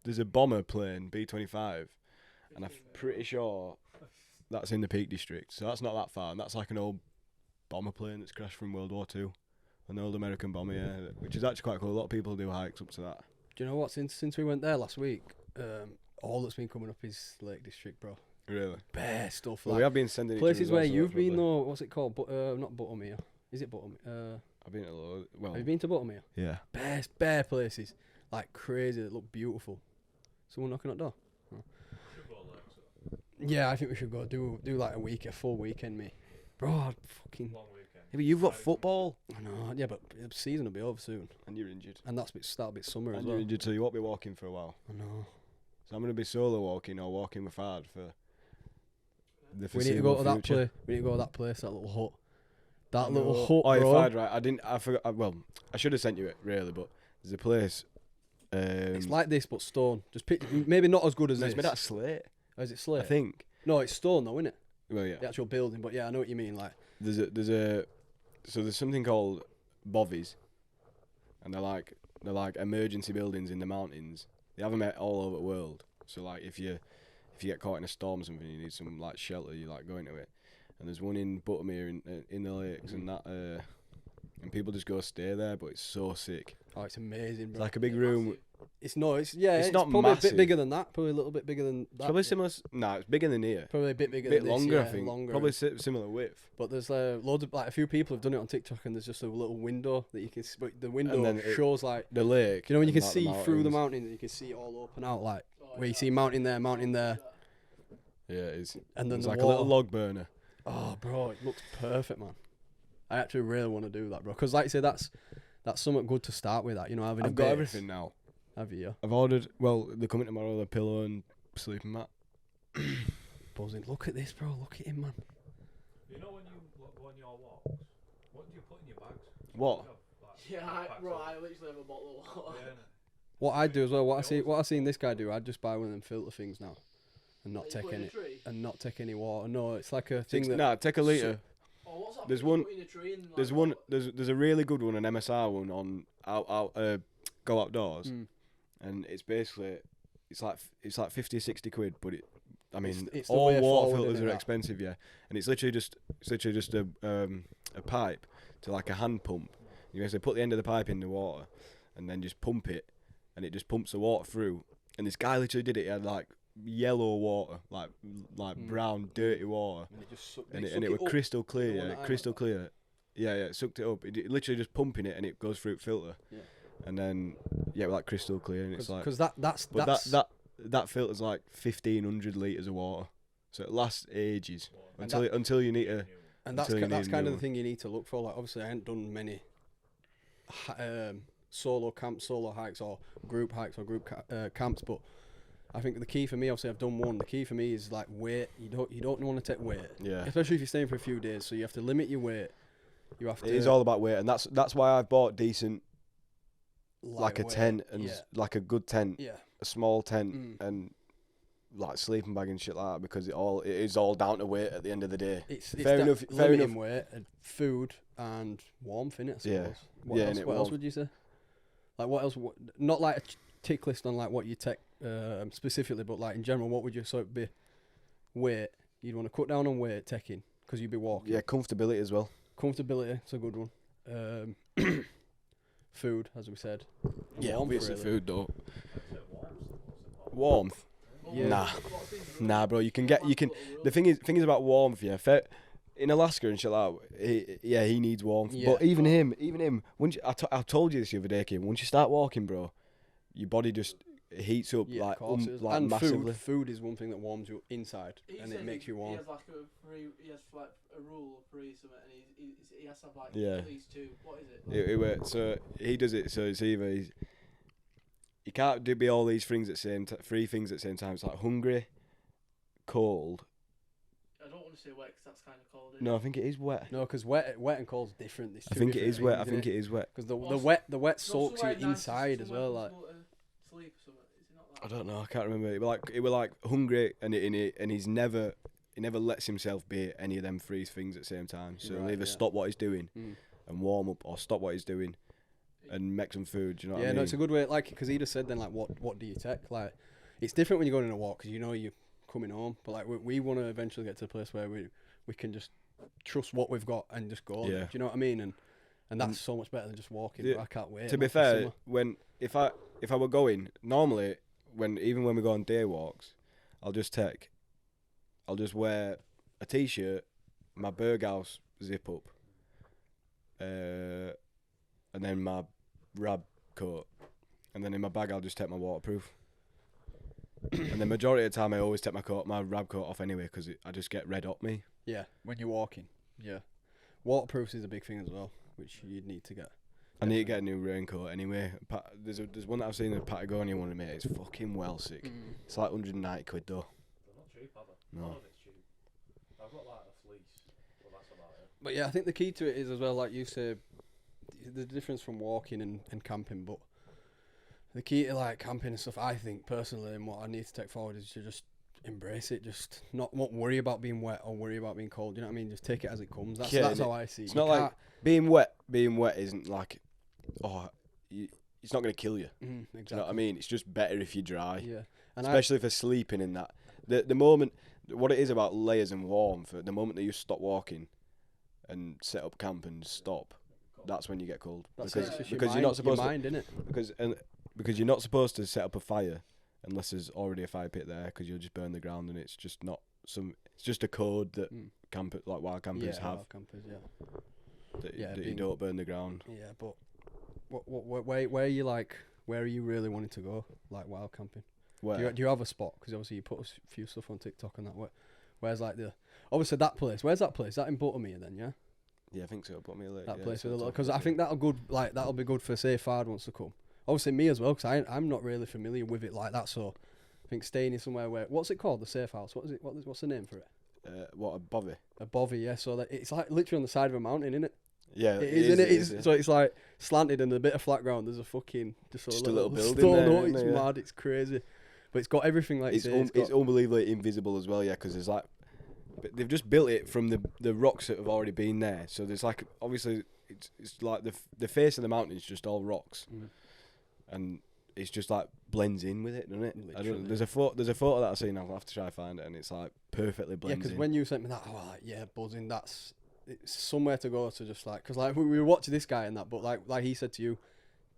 there's a bomber plane B-25, and I'm pretty sure that's in the Peak District. So that's not that far, and that's like an old bomber plane that's crashed from World War II, an old American bomber, yeah, which is actually quite cool. A lot of people do hikes up to that. Do you know what? Since we went there last week, all that's been coming up is Lake District, bro. Really? Bare stuff. Well, like we have been sending places where you've been probably. though. What's it called? Not Buttermere. Is it Buttermere? I've been to well, Have you been to Buttermere? yeah. Bare places, like crazy. That look beautiful. Someone knocking at the door. Oh. Yeah, I think we should go do like a full weekend, mate. Bro, I'd fucking. Long weekend. Yeah, but you've got football, I know. Yeah, but the season will be over soon, and you're injured. and that'll be summer as And well. you're injured, so you won't be walking for a while. I know. So I'm gonna be solo walking or walking with Fad for the We need to go to that future. place. We need to go to that place, that little hut. That No. little hut, Oh, bro. Fad, right? I forgot. Well, I should have sent you it really, but there's a place. It's like this, but stone. Just maybe not as good as no, this. it's made out of slate. Oh, is it slate? I think. No, it's stone though, isn't it? Well, yeah. The actual building. But yeah, I know what you mean. Like, There's something called bovies, and they're like emergency buildings in the mountains. They have them all over the world. So like if you get caught in a storm or something, you need some like shelter. You like go into it. And there's one in Buttermere in the lakes, and that and people just go stay there. But it's so sick. oh, it's amazing, It's bro. like a big room. It's not It's not probably a massive. bit bigger than that. Probably a little bit bigger than that. It's probably similar. Nah, it's bigger than here. Probably a bit bigger A bit than longer, this, I think. Longer. Probably similar width. But there's loads of, like, a few people have done it on TikTok, and there's just a little window that you can see, but the window then it- shows, like, The lake. you know, when you and, can like, see through the mountains. mountain, and you can see it all open out, like, where you see mountain there, Yeah, it's. and then It's the like water. a little log burner. Oh, bro, it looks perfect, man. I actually really want to do that, bro, because, like I say, that's something good to start with, that, you know, having a I've got base. everything now. Have you? I've ordered. Well, they're coming tomorrow. The pillow and sleeping mat. Buzzing. Look at this, bro. Look at him, man. You know when you go on your walks, what do you put in your bags? What? I literally have a bottle of water. Yeah, What I do as well, what I seen this guy do, I'd just buy one of them filter things now, and not take any water. No, it's like a thing that. Nah, take a litre. Oh, what's that There's thing one- you put in a tree and, like, There's one. There's a really good one, an MSR one on Go Outdoors, Mm. and it's basically it's like 50 or 60 quid, but I mean It's the all way water forward, filters innit, are that? expensive, yeah, and it's literally just a pipe to like a hand pump. You basically put the end of the pipe in the water, and then just pump it, and it just pumps the water through. And this guy literally did it. He had like yellow water, like brown dirty water. And it just suck, And they it suck was up. crystal clear, the one yeah, that I crystal clear. Yeah, it sucked it up. It literally just pumping it, and it goes through filter. Yeah. And then like crystal clear, and it's like. Because that's But that filter's like 1,500 litres of water, so it lasts ages And until you need to. and that's until you that's need a kind new of the one. thing you need to look for. Like, obviously, I ain't done many solo camps, solo hikes, or group camps, but I think the key for me, obviously, I've done one. The key for me is like weight. You don't want to take weight, Yeah, especially if you're staying for a few days. So you have to limit your weight. You have to. it is all about weight, and that's why I've bought decent, like a lightweight, tent and yeah, like a good tent, yeah. a small tent, Mm. and like sleeping bag and shit like that, because it is all down to weight at the end of the day. It's Fair enough, fair limiting enough. weight and food and warmth, innit, I suppose. Yeah. What Yeah, else, innit, what else warmth. would you say? Like, what else? Not like a tick list on like what you take specifically, but like in general, what would you sort of be? Weight. You'd want to cut down on weight taking because you'd be walking. Yeah, comfortability as well. Comfortability, it's a good one. Food, as we said. And Yeah, warmth, obviously really. food though. Warmth. Yeah. Nah, bro. You can. The thing is about warmth. Yeah, in Alaska and shit like that, he needs warmth. Yeah. But even him. Once I told you this the other day, Kim. Once you start walking, bro, your body just heats up Yeah, like of course it is. like and massively. food is one thing that warms you inside, He and said it makes you He warm. has like a rule of three something, and he has to have like Yeah. at least two. What is it? So he does it. So it's either he can't be all these things at the same three things at the same time. It's like hungry, cold. I don't want to say wet because that's kind of cold. Isn't No, I it? think it is wet. No, because wet and cold's different. I think it is wet. I think it is wet. Because the Well, wet It's soaks you somewhere nice to inside as well. somewhere Like, to go to sleep or something. Is it not that? I don't know. I can't remember. It were like hungry, and he's never lets himself be any of them three things at the same time. So he'll Right, either yeah. stop what he's doing Mm. and warm up, or stop what he's doing and make some food. Do you know what I Yeah, mean? no, it's a good way. Like, because he just said then, like, what do you take? Like, it's different when you're going on a walk because you know you're coming home. But like, we want to eventually get to a place where we can just trust what we've got and just go. Yeah. Do you know what I mean? And that's so much better than just walking. Yeah, I can't wait. To be man, for fair, summer. if I were going normally, even when we go on day walks, I'll just wear a t-shirt, my Berghaus zip up, and then my rab coat, and then in my bag I'll just take my waterproof. And the majority of the time I always take my rab coat off anyway because I just get red hot me. Yeah, when you're walking. Yeah, waterproofs is a big thing as well, which you'd need to get. I need to get a new raincoat anyway. There's one that I've seen in the Patagonia one, mate. It's fucking well sick. It's like 190 quid though. They're not cheap, are they? No. None of it's cheap. I've got like a fleece, but that's about it. But yeah, I think the key to it is as well, like you say, the difference from walking and camping. But the key to like camping and stuff, I think personally, and what I need to take forward is to just embrace it. Just not worry about being wet or worry about being cold. You know what I mean? Just take it as it comes. That's how I see it. It's not like being wet. Being wet isn't like, it's not going to kill you. exactly. Do you know what I mean? It's just better if you're dry. Yeah, and especially for sleeping in that. The moment, what it is about layers and warmth, the moment that you stop walking and set up camp and stop, that's when you get cold. Because you're not supposed to. Because you're not supposed to set up a fire unless there's already a fire pit there, because you'll just burn the ground, and it's just not it's just a code that wild campers have. Wild campers, That you don't burn the ground. Yeah, but where are you like? Where are you really wanting to go? Like wild camping? Where? Do you have a spot? Because obviously you put a few stuff on TikTok and that. Where's like obviously that place? Where's that place? Is that in Buttermere then? Yeah. Yeah, I think so. Put me a That place with a little, because I think that'll be good for say Fard wants to come. Obviously me as well, because I'm not really familiar with it like that. So I think staying in somewhere what's it called? The safe house. What is it? What's the name for it? What, a bovvy? A bovvy, yeah. So that it's like literally on the side of a mountain, isn't it? Yeah, it is, isn't it? So it's like slanted and a bit of flat ground. There's a fucking just a little building stone there. It's mad. It's crazy, but it's got everything like it's unbelievably invisible as well. Yeah, because there's like they've just built it from the rocks that have already been there. So there's like obviously it's like the face of the mountain is just all rocks, and it's just like blends in with it, doesn't it? I don't. There's a photo that I've seen. I'll have to try and find it, and it's like perfectly blends. Yeah, because when you sent me that, buzzing. It's somewhere to go to just like, because like we were watching this guy and that, but like he said to you,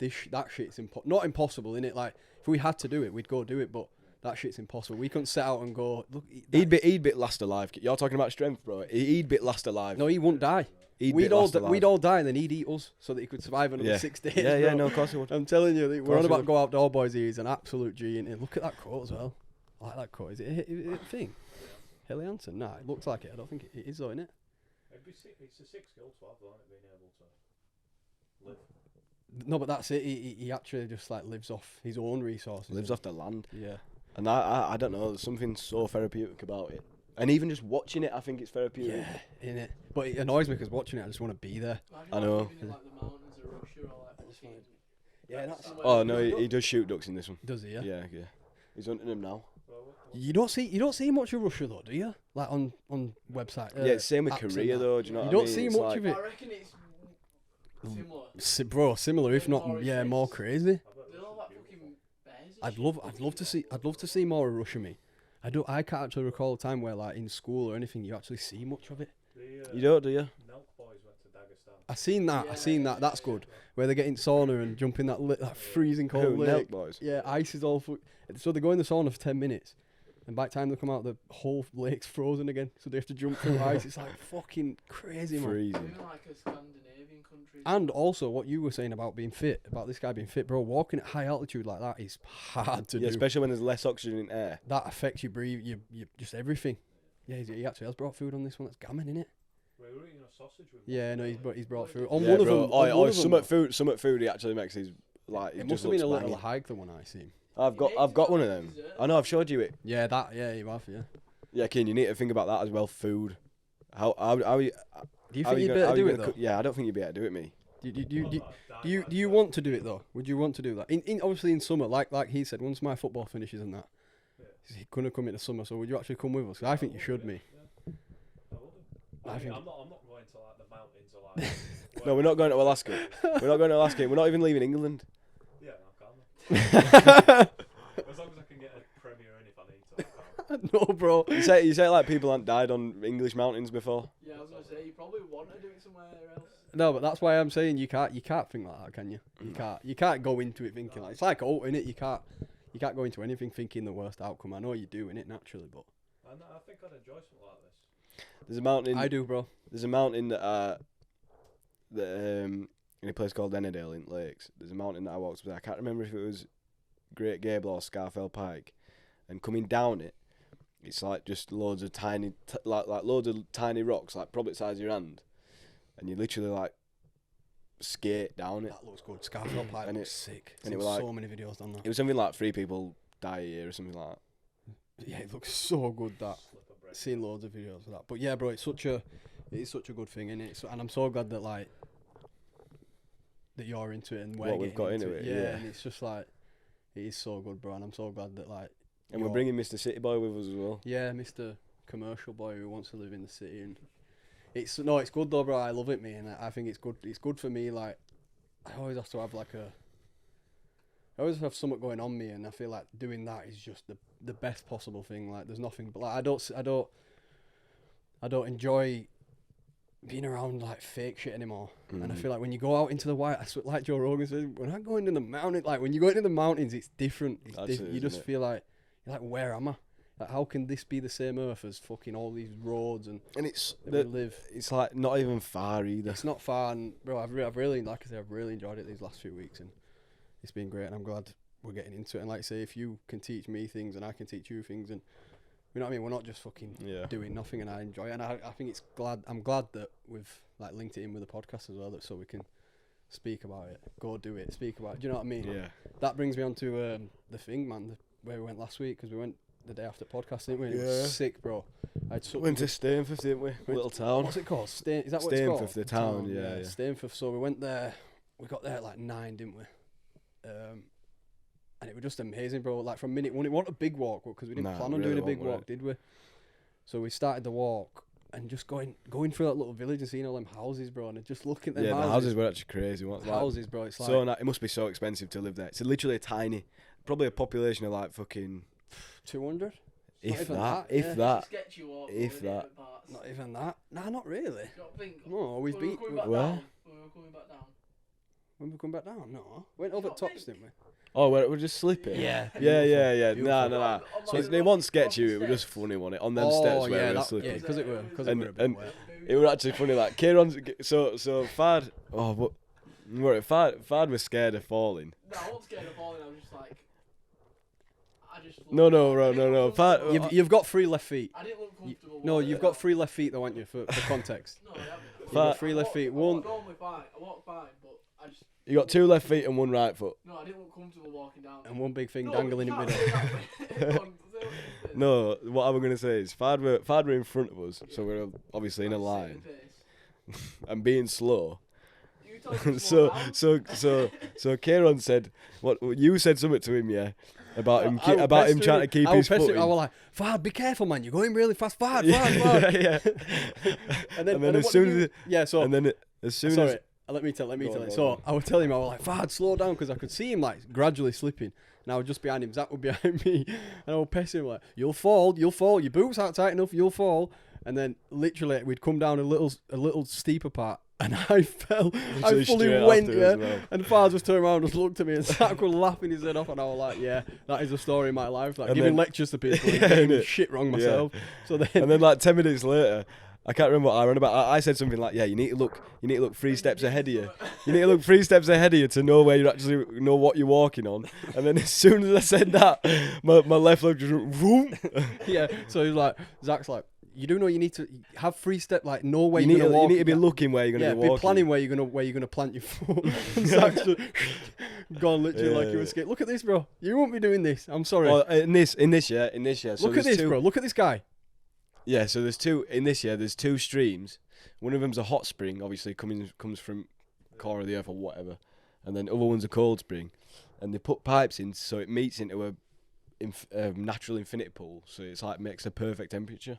that shit's not impossible, innit? Like if we had to do it, we'd go do it, but that shit's impossible. We couldn't set out and go. Look, he'd be last alive. You're talking about strength, bro. He'd be last alive. No, he wouldn't die. We'd all die, and then he'd eat us so that he could survive another 6 days. Yeah, no, of course he would. I'm telling you, we're on about go outdoor boys. He's an absolute G, and look at that quote as well. I like that quote. Is it a thing? Hilly Hansen? Nah, it looks like it. I don't think it is though, innit? It's a sick skill to have, though, isn't it, being able to live. No, but that's it. He actually just like lives off his own resources. Lives off the land. Yeah. And I don't know. There's something so therapeutic about it. And even just watching it, I think it's therapeutic. Yeah, innit? But it annoys me because watching it, I just want to be there. I know. Living in, like, the mountains of Russia or like fucking. Yeah, that's. Oh no, he does shoot ducks in this one. Does he? Yeah. Yeah. He's hunting them now. You don't see much of Russia though, do you? Like on website. Yeah, it's same with Korea though. Do you know? You what I don't mean? see It's much like, of it. I reckon it's similar. Similar, if not, more crazy. They're all like fucking bears. I'd love to see more of Russia. Me, I can't actually recall a time where like in school or anything you actually see much of it. You don't, do you? Nelk boys went to Dagestan. I seen that. That's good. Where they get in sauna and jump in that freezing cold lake. Nelk boys? Yeah, ice is all. So they go in the sauna for 10 minutes, and by the time they come out, the whole lake's frozen again. So they have to jump through ice. It's like fucking crazy, man. Freezing. Even like a Scandinavian country. And also, what you were saying about being fit, about this guy being fit, bro. Walking at high altitude like that is hard to do. Especially when there's less oxygen in air. That affects you breathe, you just everything. Yeah, he actually has brought food on this one. That's gammon, innit? We were eating a sausage with Yeah, no, he's brought food on Yeah, one bro. of them. Some food he actually makes his like. It It must just have been a looks little banging. hike the one I seen. I've got one of them. I know I've showed you it. Yeah, you have, yeah. Yeah, Ken, you need to think about that as well. Food. How you? Do you think you'd better do it though? Yeah, I don't think you'd be able to do it, me. Do you want to do it though? Would you want to do that? In obviously in summer, like he said, once my football finishes and that, he's gonna come into summer. So would you actually come with us? 'Cause I think you should, me. I think- mean, I'm not going to like the mountains or like. No, we're not going to Alaska. We're not going to Alaska. We're not even leaving England. Yeah, I'm calm. As long as I can get a Premier in if I need to. I'm calm. No, bro. You say like people haven't died on English mountains before. Yeah, I was gonna say you probably want to do it somewhere else. No, but that's why I'm saying you can't think like that, can you? Mm. You can't go into it thinking like it's like innit? You can't go into anything thinking the worst outcome. I know you do innit, naturally, but And I think I'd enjoy something like this. There's a mountain. I do, bro. There's a mountain that in a place called Ennerdale in Lakes. There's a mountain that I walked up. I can't remember if it was Great Gable or Scarfell Pike. And coming down it, it's like just loads of tiny, like loads of tiny rocks, like probably the size of your hand, and you literally like skate down it. That looks good. Scarfell Pike And looks it- sick. and it Seen was like- so many videos on that. It was something like 3 people die a year or something like that. Yeah, it looks so good that. Slip a break. Seen loads of videos of that. But yeah, bro, it is such a good thing, innit? So, and I'm so glad that like that you're into it and we're What we've getting got into into it. it, yeah. And it's just like it is so good, bro. And I'm so glad that like And we're you're- bringing Mr. City Boy with us as well. Yeah, Mr. Commercial Boy who wants to live in the city, and it's good though, bro. I love it, man. I think it's good. It's good for me. Like I always have to have I always have something going on me, and I feel like doing that is just the best possible thing. Like there's nothing, but like I don't enjoy being around like fake shit anymore. And I feel like when you go out into the white, like Joe Rogan says, when I go into the mountain, like when you go into the mountains, it's different. It's That's different. it, You isn't just it? feel like you're like, where am I? Like, how can this be the same earth as fucking all these roads and And it's that we live? it's like not even far either. It's not far, and bro, I've really, like I say, I've really enjoyed it these last few weeks, and it's been great, and I'm glad we're getting into it. And like I say, if you can teach me things and I can teach you things, and you know what I mean, we're not just fucking Yeah. doing nothing, and I enjoy it. And I think I'm glad that we've like linked it in with the podcast as well, that so we can speak about it, go do it, speak about it. Do you know what I mean? Yeah. That brings me on to the thing, man, where we went last week, because we went the day after podcast, didn't we? It Yeah. was sick, bro. I had such Went a to Stainforth, didn't we? Little town. What's it called? Is that what it's called? Stainforth, the town, yeah. Stainforth. So we went there. We got there at like 9, didn't we? And it was just amazing, bro. Like from minute one, it wasn't a big walk because we didn't Nah, plan on really doing a big wasn't, walk, did we? So we started the walk and just going through that little village and seeing all them houses, bro, and just looking at them Yeah, houses. the houses were actually crazy. What, like, Houses, bro. It's like so it must be so expensive to live there. It's literally tiny, probably a population of like fucking 200. if even that, that, if yeah. that. Sketchy walk, if though, innit, that. at parts. Not even that. Nah, not really. Got to think. No, we've When we beat. were coming back where? down. When we were coming back down. When we come back down, no. Went over Not tops, big. didn't we? Oh, we're just slipping. Yeah. Yeah. Beautiful. Nah. On So like they the won't sketch rock you. It was just steps. funny, wasn't it? On them steps where we were yeah, slipping. because it were And- a bit and- wet. It was actually funny. Like Kieran's so Fad. Oh, but Fad was scared of falling. No, I wasn't scared of falling. I was just like. No, I didn't no. look Fad. comfortable. You've got 3 left feet. I didn't look comfortable. No, walking you've got down. 3 left feet though, haven't you, for context? No, I haven't. You've got Fat- 3 left feet. I One. walked normally fine. I walked fine, but I just. You got 2 left feet and 1 right foot. No, I didn't look comfortable walking down. And one big thing No, dangling in you middle. can't say that. Go on, say what you said. No, what I'm gonna say is Fad were in front of us, so we're obviously in a Same line pace. and being slow. You told me to slow so down. so Kieran said what you said something to him, yeah, about him I was about him pestering trying to keep I was his foot pestering- in. I was like, Fad, be careful, man. You're going really fast. Fad. yeah, And and then what as did soon you- as yeah, so and then as soon sorry, as let me tell Go you. on, go So on. I was telling him, I was like, Fad, slow down, because I could see him like gradually slipping, and I was just behind him. Zach was behind me, and I was pestering him like, you'll fall. Your boots aren't tight enough. You'll fall. And then literally we'd come down a little steeper part, and I fell. I Literally fully straight went, after yeah. as well. And Fad just turned around and just looked at me, and Zach was laughing his head off, and I was like, yeah, that is a story of my life. Like And giving then- lectures to people and Yeah, getting innit? shit wrong Yeah. myself. So then, and then like 10 minutes later, I can't remember what I ran about. I said something like, yeah, you need to look 3 steps ahead of you. You need to look 3 steps ahead of you to know where you actually know what you're walking on. And then as soon as I said that, my left leg just went, vroom. yeah. So he's like, Zach's like, you do know you need to have 3 step, like know where You you're need, gonna to, you walk. need to be looking where you're going to yeah, be be walking. planning where you're gonna plant your foot. And Zach's just gone literally like you were Yeah. scared. Look at this, bro. You won't be doing this. I'm sorry. Oh, in this year. So Look at there's this, bro. Look at this guy. Yeah, so there's 2 in this year. There's 2 streams. One of them's a hot spring, obviously comes from core of the earth or whatever, and then the other one's a cold spring, and they put pipes in so it meets into a natural infinity pool. So it's like makes a perfect temperature.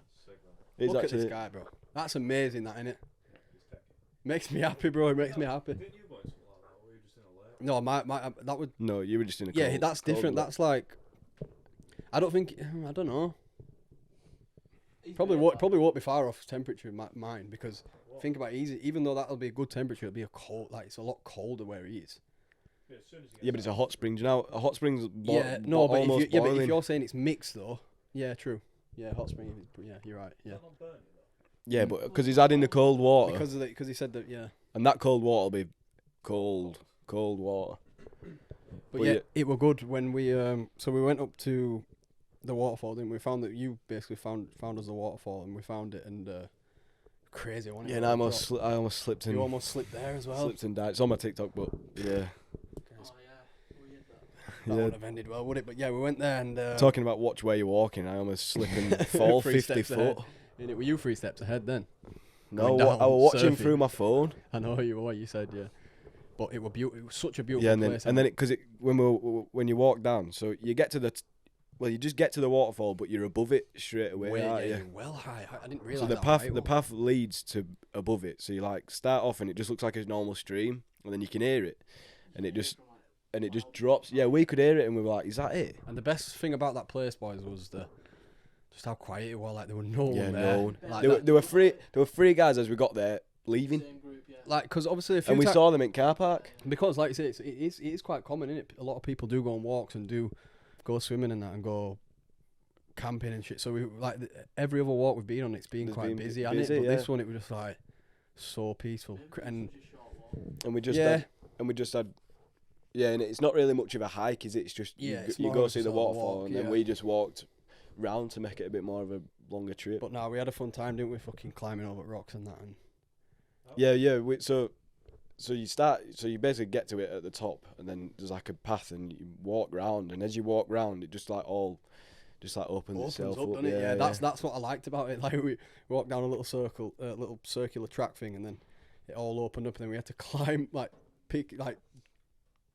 It's Look at actually this guy, bro. That's amazing, that, innit? Yeah, he's techie. Makes me happy, bro. It makes me happy. Didn't you go into something like that, or were you just in a lake? No, my that would. no. You were just in a Yeah, cold, that's cold different. lake. That's like. I don't think. I don't know. He's Probably made won't be far off temperature in mine because What? think about it, easy. Even though that'll be a good temperature, it'll be a cold. Like it's a lot colder where he is. Yeah, as soon as he Yeah, but gets it's a out. hot spring. Do you know a hot spring's Yeah, no, but almost if boiling. you're saying it's mixed though, yeah, true. Yeah, hot spring. Yeah, you're right. Does Yeah, that not burn you, though? Yeah, but because he's adding the cold water, because he said that. Yeah, and that cold water will be cold water. but But yeah, yeah. it were good when we so we went up to the waterfall. Then we found that you basically found us the waterfall, and we found it and crazy, wasn't it? Yeah, and I almost slipped You in. almost slipped there as well. Slipped and died. It's on my TikTok, but yeah. Oh yeah, weird that. That Yeah. would have ended well, would it? But yeah, we went there and Talking about watch where you're walking, I almost slip and fall 3 50 steps ahead. foot. And were you 3 steps ahead then? No, Going down, I was watching surfing. through my phone. I know you were. You said yeah, but it was beautiful. It was such a beautiful Yeah, and then place. because when you walk down, so you get to you just get to the waterfall, but you're above it straight away, Way, aren't yeah, you? you're well high. I didn't So realize the that path high it the was. path leads to above it. So you like start off and it just looks like a normal stream, and then you can hear it, and it just drops. Yeah, we could hear it, and we were like, "Is that it?" And the best thing about that place, boys, was just how quiet it was. Like there were no Yeah, one there. no one. Like, There were three guys as we got there leaving, Same group, yeah. like because obviously a few and we ti- saw them in car park. because like you say, it is quite common, isn't it? A lot of people do go on walks and do go swimming and that and go camping and shit. So we like every other walk we've been on, it's been There's quite been busy, hasn't it? busy, But yeah. this one, it was just like so peaceful. Maybe it's And such a short walk. And we just yeah, had yeah, and it's not really much of a hike, is it? It's just Yeah, it's you more go of a see the sort of waterfall, walk, and then yeah. we just walked round to make it a bit more of a longer trip. but no, we had a fun time, didn't we? Fucking climbing over rocks and that. And Yeah. So you basically get to it at the top, and then there's like a path, and you walk round, and as you walk round, it just opens itself up. doesn't it? Yeah, that's what I liked about it. Like we walked down a little circular track thing, and then it all opened up, and then we had to climb,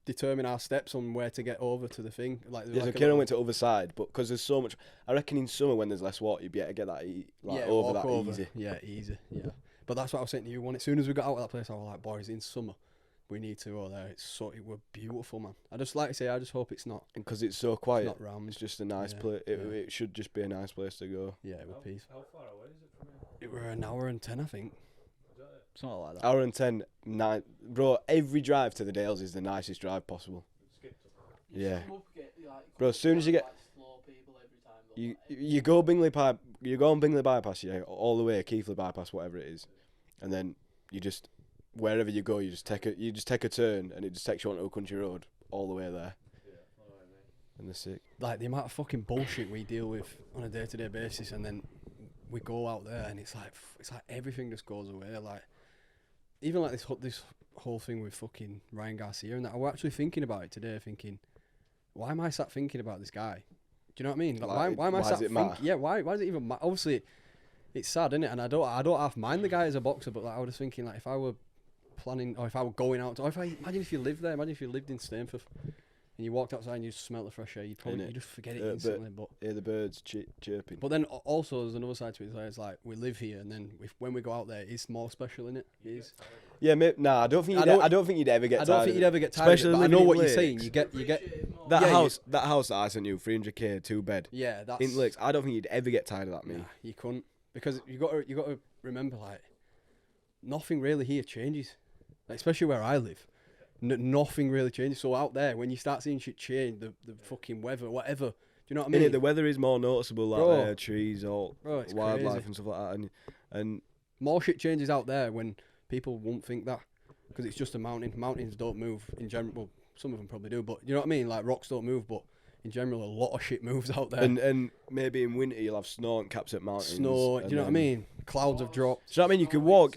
determine our steps on where to get over to the thing. Like, there was Yeah, so like a Kieran little- went to the other side, but because there's so much, I reckon in summer when there's less water, you'd be able to get that over walk that easy. Yeah, easy. Yeah, but that's what I was saying to you. As soon as we got out of that place, I was like, boys, in summer, we need to go there. It were beautiful, man. I just hope it's not. And because it's so It's quiet, not round. it's just a nice Yeah, place. yeah. It should just be a nice place to go. Yeah, it was peaceful. How far away is it from here? It were an hour and 10, I think. Is that it? Something like that. Hour and 10, bro. Every drive to the Dales is the nicest drive possible. Skipped it. Yeah. Some up get, like, Bro, as soon as you like, get- slow people every time, but, You go Bingley Pipe, you go on Bingley bypass, yeah, all the way Keighley bypass, whatever it is, and then you just wherever you go, you just take a turn, and it just takes you onto a country road all the way there, Yeah, I know what I mean. and that's it. Like the amount of fucking bullshit we deal with on a day-to-day basis, and then we go out there and it's like everything just goes away. Like even like this whole thing with fucking Ryan Garcia and that. I was actually thinking about it today, thinking, why am I sat thinking about this guy? Do you know what I mean? Like, Like, why am I why sat does it thinking? matter? Yeah, why does it even matter? Obviously, it's sad, isn't it? And I don't half mind the guy as a boxer, but like I was just thinking, like if I were planning or if I were going out, or imagine if you lived there, imagine if you lived in Stainforth and you walked outside and you just smelt the fresh air, you'd probably Innit? you just forget it But- instantly. But Hear the birds chirping. but then also there's another side to it. It's like we live here, and then when we go out there, it's more special, innit? It is. Yeah, nah, I don't think you'd ever get I tired. don't think of you'd it. ever get tired. Especially Of it, but I living know in what you're Lakes. saying. You get appreciate it more. That Yeah, house that I sent you, 300k, 2-bed yeah. That's in Lakes. I don't think you'd ever get tired of that, Nah, me. you couldn't, because you got to remember, like nothing really here changes, like, especially where I live. Nothing really changes. So out there, when you start seeing shit change, the fucking weather, whatever. Do you know what I mean? The weather is more noticeable, like Bro. there, trees, all Bro, it's wildlife crazy. and stuff like that, and More shit changes out there when people won't think that, because it's just a mountain. Mountains don't move in general. Well, some of them probably do, but you know what I mean. Like rocks don't move, but in general, a lot of shit moves out there. and maybe in winter you'll have snow and caps at mountains. Snow. Do and you know what I then- mean? Clouds have dropped. So I mean, you could walk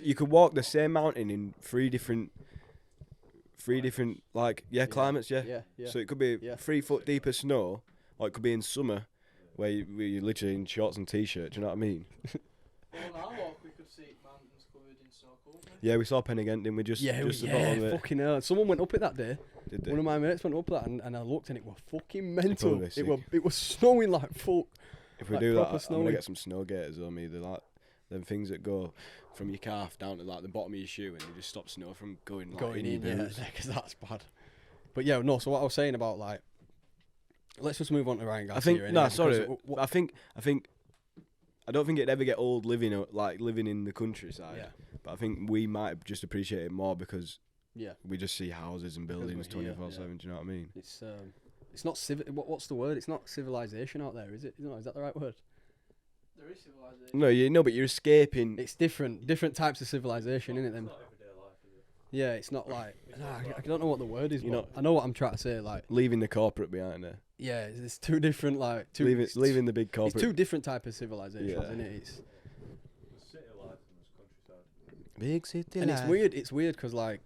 the same mountain in three different like climates, yeah. Yeah. So it could be Yeah. 3 foot deep of snow, or it could be in summer, where you're literally in shorts and t-shirt. Do you know what I mean? Well, on our walk, we could see mountains covered in snow, couldn't we? Yeah, we saw Pen again, didn't we? Just the bottom of it. fucking hell. Someone went up it that day. Did they? One of my mates went up that, and I looked, and it was fucking mental. probably It was snowing like fuck. If we like do that, proper I'm gonna snowing. get some snow gaiters on me. They're like, them things that go from your calf down to like the bottom of your shoe, and they just stop snow from going like, Going in in, your boots. because that's bad. But yeah, no. So what I was saying about like, let's just move on to Ryan Garcia. I think anyway, sorry. because I think I don't think it'd ever get old living in the countryside. Yeah. But I think we might just appreciate it more because Yeah, we just see houses and Because buildings we're here, 24/7. Do you know what I mean? it's not what's the word? It's not civilization out there, is it? No, is that the right word? There is civilization. No, but you're escaping. It's different types of civilization, isn't it? Then. It's not everyday life, is it? Yeah, it's not like I don't know what the word is. You're But I know what I'm trying to say. Like, Leaving the corporate behind there. yeah, it's two different like two. Leaving the big It's corporate. two different type of civilizations, Yeah. isn't it? It's, There's city life and there's countryside. Big city and life. it's weird. It's weird because like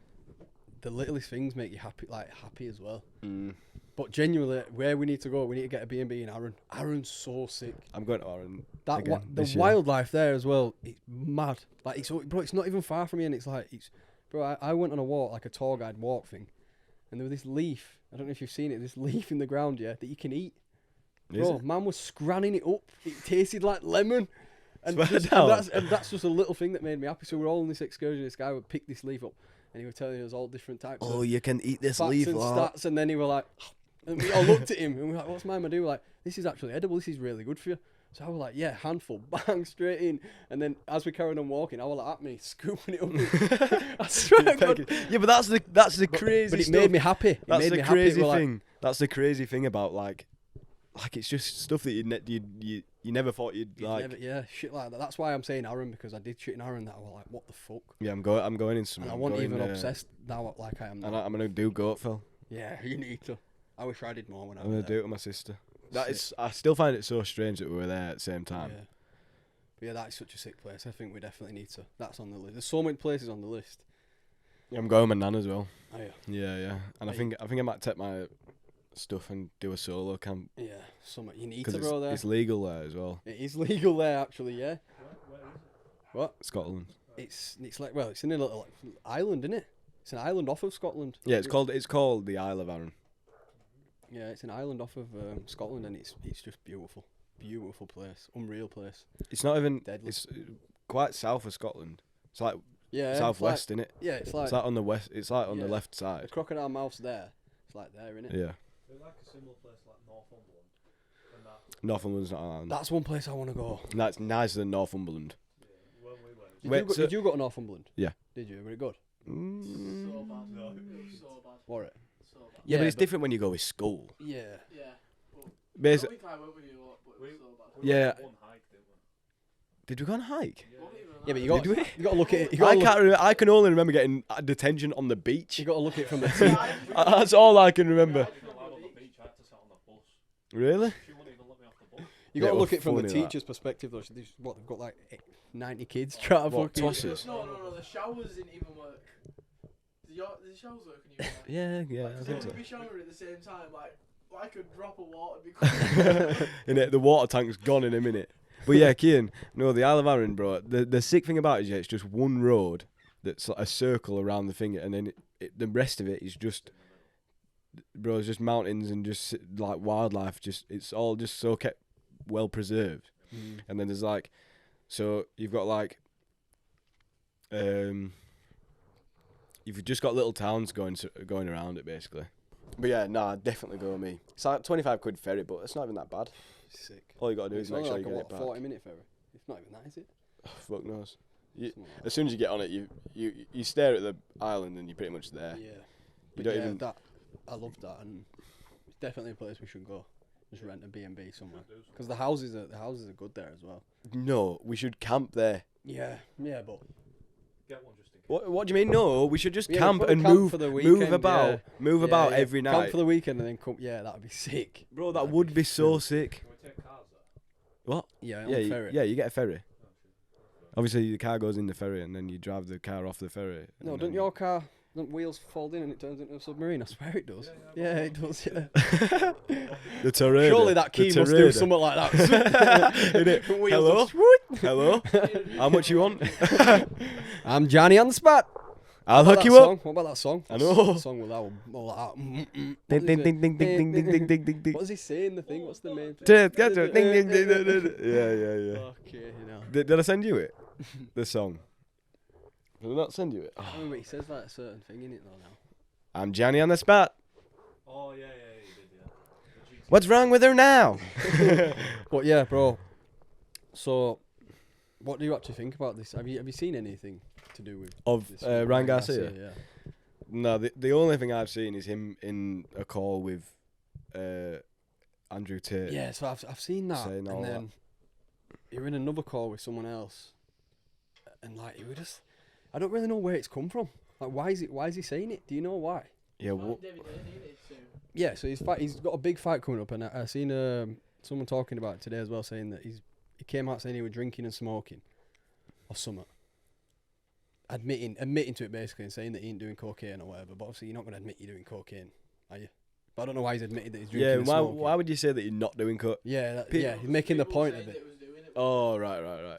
the littlest things make you happy as well. Mm. But genuinely, where we need to go, we need to get a B&B in Arran. Arran's so sick. I'm going to Oran. That Again, the this year. wildlife there as well, it's mad. Like it's not even far from here, and it's like I went on a walk, like a tour guide walk thing, and there was this leaf. I don't know if you've seen it. This leaf in the ground, yeah, that you can eat. Is Bro, it? man was scranning it up. It tasted like lemon. And, Swear just, down. and that's just a little thing that made me happy. So we're all on this excursion. This guy would pick this leaf up, and he was telling us all different types Oh, of you can eat this facts leaf. and lot. stats. And then he were like, and we all looked at him, and we were like, "What's mine? I do?" We're like, "This is actually edible. This is really good for you." So I was like, "Yeah, handful, bang, straight in." And then as we carried on walking, I was like, at me, scooping it up. I swear to God. Yeah, but that's the crazy. But it stuff. made me happy. It That's made the me happy. crazy We're like, thing. That's the crazy thing about like it's just stuff that you never thought you'd You'd like. never- yeah, shit like that. That's why I'm saying Arran, because I did shit in Arran that I was like, what the fuck? Yeah, I'm going in some. And I I'm wasn't going, even obsessed now like I am now. And I'm gonna do Goatfell. Yeah, you need to. I wish I did more when I I'm was gonna do there. it with my sister. That is. I still find it so strange that we were there at the same time. Yeah. But yeah, that is such a sick place. I think we definitely need to. That's on the list. There's so many places on the list. Yeah, I'm going with my nan as well. Oh yeah. Yeah. And I Hey. think I might take my stuff and do a solo camp Yeah, something you need because to go there. it's legal there as well. It is legal there actually. Yeah. Where is it? What? Scotland. It's like it's in a little island, isn't it? It's an island off of Scotland. Yeah, it's called the Isle of Arran. Yeah, it's an island off of Scotland, and it's just beautiful. Beautiful place, unreal place. It's not even. Deadly. It's quite south of Scotland. It's like Yeah, southwest, innit? Yeah, it's like It's like on the west. It's like on the Yeah. left the side. crocodile mouth's there. It's like there, innit? Yeah. There's like a similar place like Northumberland. And that, Northumberland's not on. That's one place I want to go. That's nicer than Northumberland. when we went, Did, Wait, you go, so- did you go to Northumberland? Yeah. Did you? Was it good? So Mm. bad. No. It was so bad. War it? So bad. Yeah, but Yeah, it's different when you go with school. Yeah. Yeah. I Basically, don't think I went with you a lot, but it was so bad. we Yeah. went on one hike, didn't we? did we go on a hike? Wasn't even Yeah, but that you bad. got Did we? you got to look at it. I can only remember getting detention on the beach. You got to look at it from the Yeah, team. That's all I can remember. I wasn't allowed on the beach. I had to sit on the bus. Really? She wouldn't even let me off the bus. You Yeah, got to it look was at it from the funny, that. teacher's perspective. Though, what they've got like 90 kids trying to What, fucking. tossers? No, the showers didn't even work. The showers work when you Yeah, I They think so. would be showering at the same time, like a drop of water would be coming. In it, the water tank's gone in a minute. But yeah, Kian, no, the Isle of Arran, bro. The sick thing about it is, yeah, it's just one road that's like a circle around the thing, and then the rest of it is just, bro, it's just mountains and just like wildlife. Just it's all just so kept well preserved. Mm. And then there's like, so you've got like, you've just got little towns going around it basically. But yeah, nah, definitely go with me. It's like 25 quid ferry, but it's not even that bad. Sick. All you gotta do is It's make only sure like you a get it back. 40-minute ferry. It's not even that, is it? Fuck knows. Something like As soon as you get on it, you stare at the island and you're pretty much there. that. Yeah. You But don't yeah, even. that I love that, and it's definitely a place we should go. Just rent a B&B somewhere, because the houses are good there as well. No, we should camp there. Yeah, but Get one just in case. What do you mean? No, we should just Yeah, camp we'll and camp move for the move weekend, about, move about yeah. every Camp night. for the weekend and then come. Yeah, that'd be sick. Bro, that That'd would be so sick. Can we take cars there? What? Yeah, Yeah, on ferry. yeah, you get a ferry. Obviously, the car goes in the ferry and then you drive the car off the ferry. No, and don't then- your car? Don't wheels fold in and it turns into a submarine? I swear it does. Yeah, it does. Yeah. The Tornado. Surely that key the must do Tornado. something like that. Innit? Wheels Hello? up, swoot. Hello? How much you want? I'm Johnny on the spot. I'll What hook about you that up. song? What about that song? I know. That song with all that. Ding ding ding ding ding ding ding ding ding ding ding. What does he say in the thing? What's the main thing? Ding ding ding ding ding. Yeah, yeah, yeah. Okay, you know. Did I send you it? the song. Did I not send you it? I remember he says like a certain thing in it though now. I'm Johnny on the spot. Oh yeah, you did, yeah. The GT. What's wrong with her now? But yeah, bro. So, what do you actually think about this? Have you seen anything to do with Of this? Ryan Garcia? Yeah. No, the only thing I've seen is him in a call with Andrew Tate. Yeah, so I've seen that, Saying all and then you're in another call with someone else, and like you were just, I don't really know where it's come from. Like, why is he saying it? Do you know why? Yeah, Fighting David Haney soon. Yeah, so he's got a big fight coming up, and I seen someone talking about it today as well, saying that he came out saying he was drinking and smoking, or something. Admitting to it basically, and saying that he ain't doing cocaine or whatever. But obviously, you're not going to admit you're doing cocaine, are you? But I don't know why he's admitted that he's drinking yeah. and smoking. Why would you say that you're not doing cut? Yeah, Pe- yeah, he's making the People point said of that it. was doing it. Oh, right.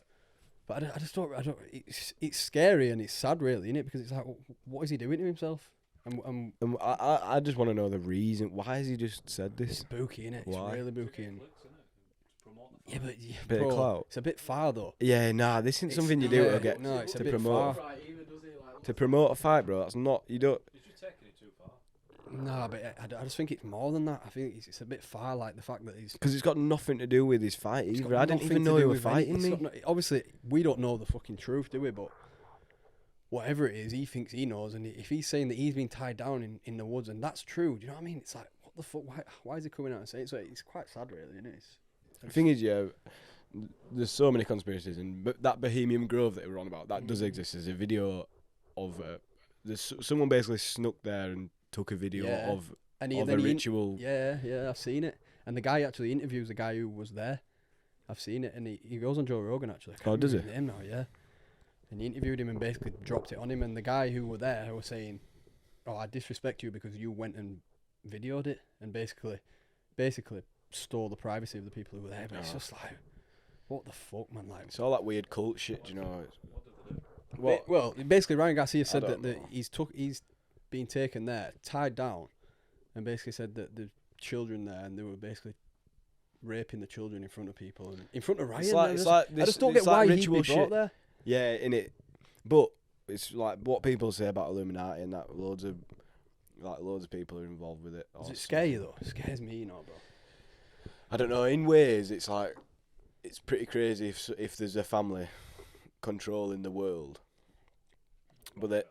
But I just don't. It's scary and it's sad, really, isn't it? Because it's like, what is he doing to himself? And I just want to know the reason. Why has he just said it's this? booky, innit? It's Why? really booky. And, yeah, but Bit of bro, clout. it's a bit far though. Yeah, nah, this isn't It's something you not- do yeah, to get no, it's a to bit promote far. Right, even does he like to promote a fight, bro. That's not you don't. He's just taking it too far. Nah, but I just think it's more than that. I think it's a bit far, like the fact that he's. Because it's got nothing to do with his fight it's got either. I didn't nothing even to know do he was with any- fighting it's me. got obviously, we don't know the fucking truth, do we? But whatever it is, he thinks he knows, and if he's saying that he's been tied down in the woods, and that's true, do you know what I mean? It's like, what the fuck? Why is he coming out and saying it? So it's quite sad, really, isn't it? The thing is, yeah, there's so many conspiracies, and that Bohemian Grove that we were on about, that does exist. There's a video of someone basically snuck there and took a video Yeah. of and a then ritual. Yeah, I've seen it. And the guy actually interviews the guy who was there. I've seen it, and he goes on Joe Rogan actually. I can't Oh, does remember his name now, yeah. And he interviewed him and basically dropped it on him. And the guy who were there was saying, "Oh, I disrespect you because you went and videoed it and basically stole the privacy of the people who were there." But it's Oh. just like, what the fuck, man? Like, It's all that weird cult shit, you know. What did they do? What? well, basically Ryan Garcia said don't that know. he's been taken there, tied down, and basically said that the children there, and they were basically raping the children in front of people and in front of Ryan. It's like I just don't it's get why like he'd ritual be brought shit. there. Yeah, in it, but it's like what people say about Illuminati and that loads of people are involved with it. Does or it scare you though? It scares me, you know, bro. I don't know. In ways, it's like it's pretty crazy if there's a family controlling the world, but that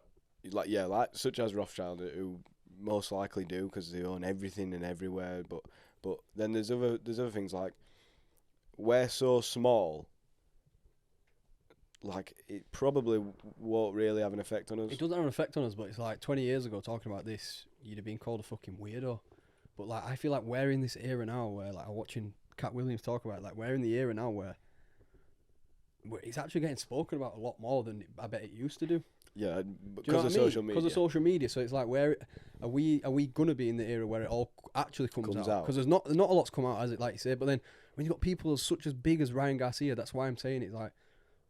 like such as Rothschild, who most likely do because they own everything and everywhere. But then there's other things like we're so small. Like it probably won't really have an effect on us. It doesn't have an effect on us, but it's like 20 years ago talking about this, you'd have been called a fucking weirdo. But like, I feel like we're in this era now where like I'm watching Cat Williams talk about it, like we're in the era now where it's actually getting spoken about a lot more than I bet it used to do. Yeah, Do you know because what of I mean? social media. Because of social media, so it's like, where are we gonna be in the era where it all actually comes out? Because there's not a lot's come out, as it like you say. But then when you have got people such as big as Ryan Garcia, that's why I'm saying it. Like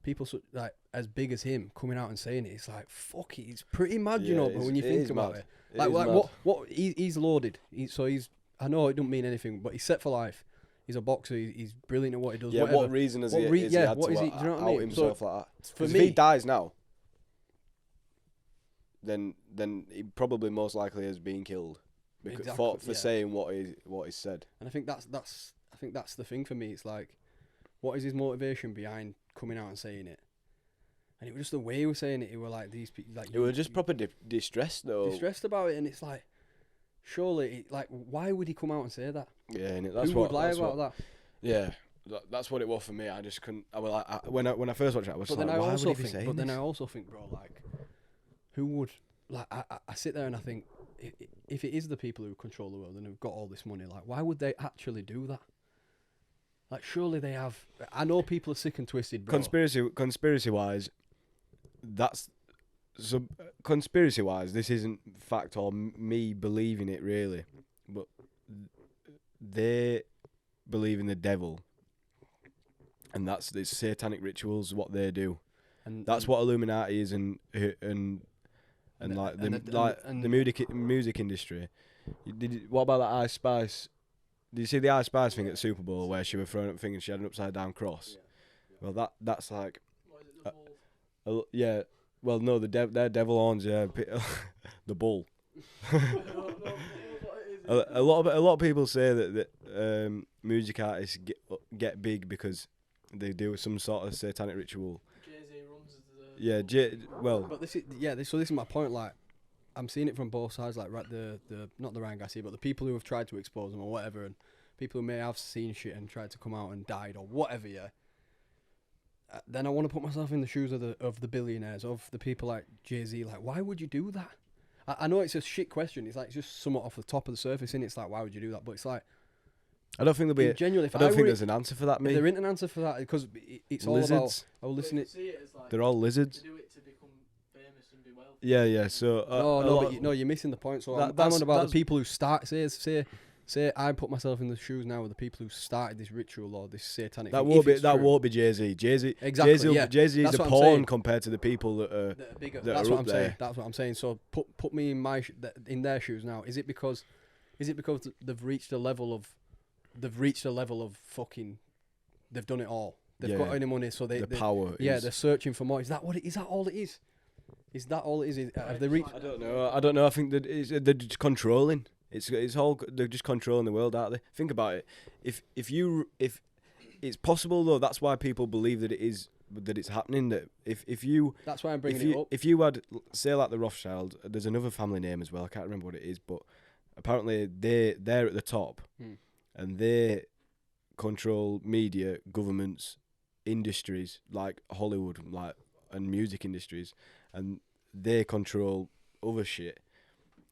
people like as big as him coming out and saying it, it's like fuck it. It's pretty mad, you know. But when you think about it, like what he's loaded. I know it don't mean anything, but he's set for life. He's a boxer. He's brilliant at what he does. Yeah, whatever. what reason has What he, re- has he yeah, had what to is he- do you know what I out mean? himself So, like that? for 'Cause me- if he dies now, then he probably most likely has been killed Exactly, for yeah. saying what he said. And I think that's the thing for me. It's like, what is his motivation behind coming out and saying it? And it was just the way he was saying it. It were like these people, like It was just proper distressed though. distressed about it, and it's like, surely, like, why would he come out and say that? Yeah, and that's Who what would lie that's about what, that? Yeah, that's what it was for me. I just couldn't. I was like, when I first watched it, I was But like, then I why also would he be think, saying but then this? I also think, bro, like, who would like? I sit there and I think, if it is the people who control the world and who've got all this money, like, why would they actually do that? Like, surely they have. I know people are sick and twisted, bro. Conspiracy wise, that's so. Conspiracy wise, this isn't fact or me believing it really, but they believe in the devil, and that's the satanic rituals. What they do, and that's what Illuminati is, and like the music industry. What about that Ice Spice? Did you see the Ice Spice thing at the Super Bowl where she was throwing up a thing and she had an upside down cross? Yeah. Well, that's like What is it, the whole Yeah. Well, no, they're devil horns. Yeah, the bull. A lot of people say that music artists get big because they do some sort of satanic ritual. Jay-Z runs the. Yeah, well, But this is my point. Like, I'm seeing it from both sides. Like, right, the not the Ryan Garcia, but the people who have tried to expose them or whatever, and people who may have seen shit and tried to come out and died or whatever. Yeah. Then I want to put myself in the shoes of the billionaires, of the people like Jay-Z. Like, why would you do that? I know it's a shit question. It's like just somewhat off the top of the surface, and it's like, why would you do that? But it's like, I don't think there'll be. genuinely, I don't think there's an answer for that, mate. there isn't an answer for that because it's all about. Lizards. Oh, listen, They see it as like They're all lizards. to do it to become famous and be wealthy. Yeah. So no, you're missing the point. So I'm that's- on about that's- the people who start. Say I put myself in the shoes now of the people who started this ritual or this satanic. that thing, won't if be it's that true. won't be Jay-Z. Jay-Z. Exactly, yeah. Jay-Z is That's a what I'm pawn saying. compared to the people that are. That are bigger. that That's are what up I'm saying. there. That's what I'm saying. So put me in in their shoes now. Is it because they've reached a level of fucking. They've done it all. They've got any money, so the power. Yeah, is, they're searching for more. Is that what? Is that all it is? Is that all it is? Have they reached? I don't know. I think that they're just controlling. It's all they're just controlling the world, aren't they? Think about it. If it's possible though, that's why people believe that it's happening. That if you That's why I'm bringing it up. if you had, say, like the Rothschild, there's another family name as well. I can't remember what it is, but apparently they're at the top, and they control media, governments, industries like Hollywood, like and music industries, and they control other shit,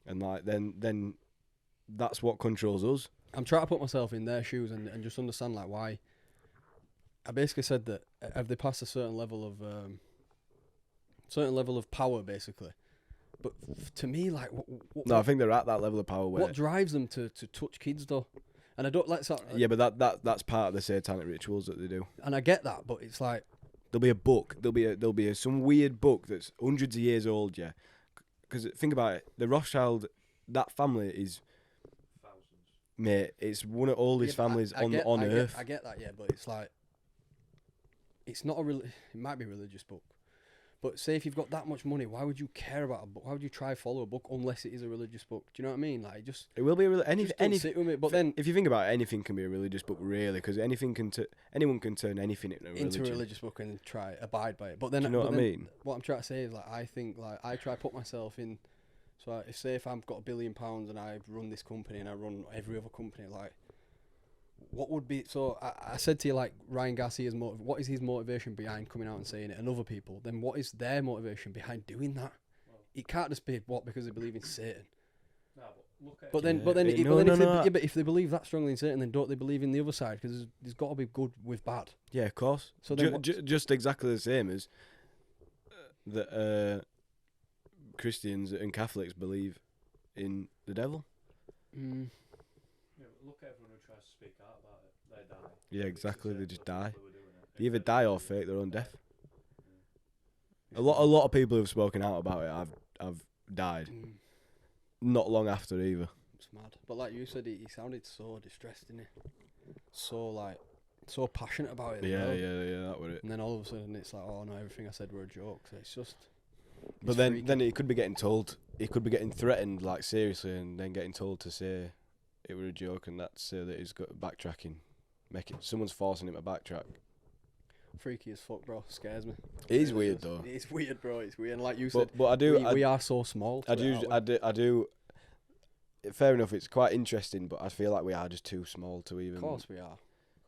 and like then that's what controls us. I'm trying to put myself in their shoes and just understand like why. I basically said that have they passed a certain level of power, basically. But to me, like, No, I think they're at that level of power where. what drives them to touch kids though? And I don't like that. Yeah, but that's part of the satanic rituals that they do. And I get that, but it's like There'll be a book. There'll be some weird book that's hundreds of years old. Yeah, because think about it. The Rothschild, that family is. Thousands. Mate, it's one of the oldest families on Earth. I get that, yeah, but it's like it's not it might be a religious book, but say if you've got that much money, why would you care about a book? Why would you try follow a book unless it is a religious book? Do you know what I mean? Like, It will be a just don't sit with me. But then if you think about it, anything can be a religious book, really, because anyone can turn anything into a religion. into a religious book and try abide by it. But then Do you know what I mean? What I'm trying to say is like I think like I try to put myself in. So if I've got £1 billion and I run this company and I run every other company, like what would be? So I said to you like Ryan Garcia's what is his motivation behind coming out and saying it, and other people? Then what is their motivation behind doing that? It can't just be because they believe in Satan. No, but look at But if they believe that strongly in Satan, then don't they believe in the other side? Because there's got to be good with bad. Yeah, of course. So then just exactly the same as that Christians and Catholics believe in the devil. Mm. Yeah, but look at everyone who tries to speak out about it. They die. Yeah, It's exactly. the They same just for the die. people who are doing it. They either die or fake their own death. A lot of people who've spoken out about it have died. Mm. Not long after either. It's mad. But like you said, he sounded so distressed, didn't he? So passionate about it. Yeah, as well. yeah, that was it. And then all of a sudden it's like, oh no, everything I said were a joke. So it's just. But it's then freaky. he could be getting told, he could be getting threatened like seriously, and then getting told to say it were a joke, and that's say that he's got backtracking, someone's forcing him to backtrack. Freaky as fuck, bro. Scares me. It is weird though. It's weird, bro. It's weird. And like you said, But I do, we are so small. I do. Fair enough. It's quite interesting, but I feel like we are just too small to even. Of course we are.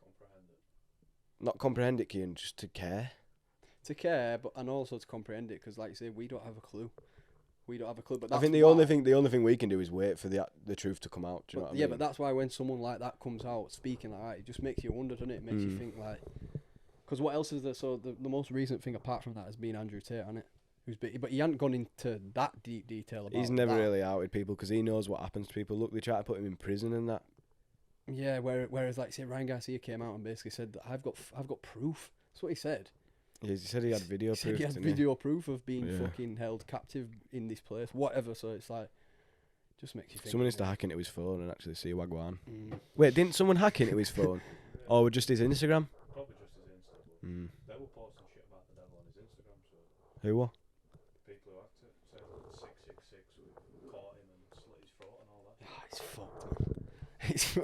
Comprehend it. Not comprehend it, Kian, just to care. To care, but and also to comprehend it, because like you say, we don't have a clue. We don't have a clue. But I that's think the only thing we can do is wait for the truth to come out. Do you know what I mean? Yeah, but that's why when someone like that comes out speaking like that, it just makes you wonder, doesn't it? It makes you think like, because what else is there? So the most recent thing apart from that has been Andrew Tate, hasn't it? But he hadn't gone into that deep detail about. He's never that. really outed people because he knows what happens to people. Look, they try to put him in prison and that. Yeah, whereas like say Ryan Garcia came out and basically said that I've got proof. That's what he said. Yeah, he said he had video He said proof. he had didn't he? video proof of being Yeah. fucking held captive in this place, whatever. So it's like, just makes you think. Someone needs to hack into his phone and actually see Wagwan. Mm. Wait, didn't someone hack into his phone? Or just his Instagram? Probably just his Insta. But Mm. they were posting shit about the devil on his Instagram. So Who what? People who act it. Say 666 who caught him and slit his throat and all that. It's fucked,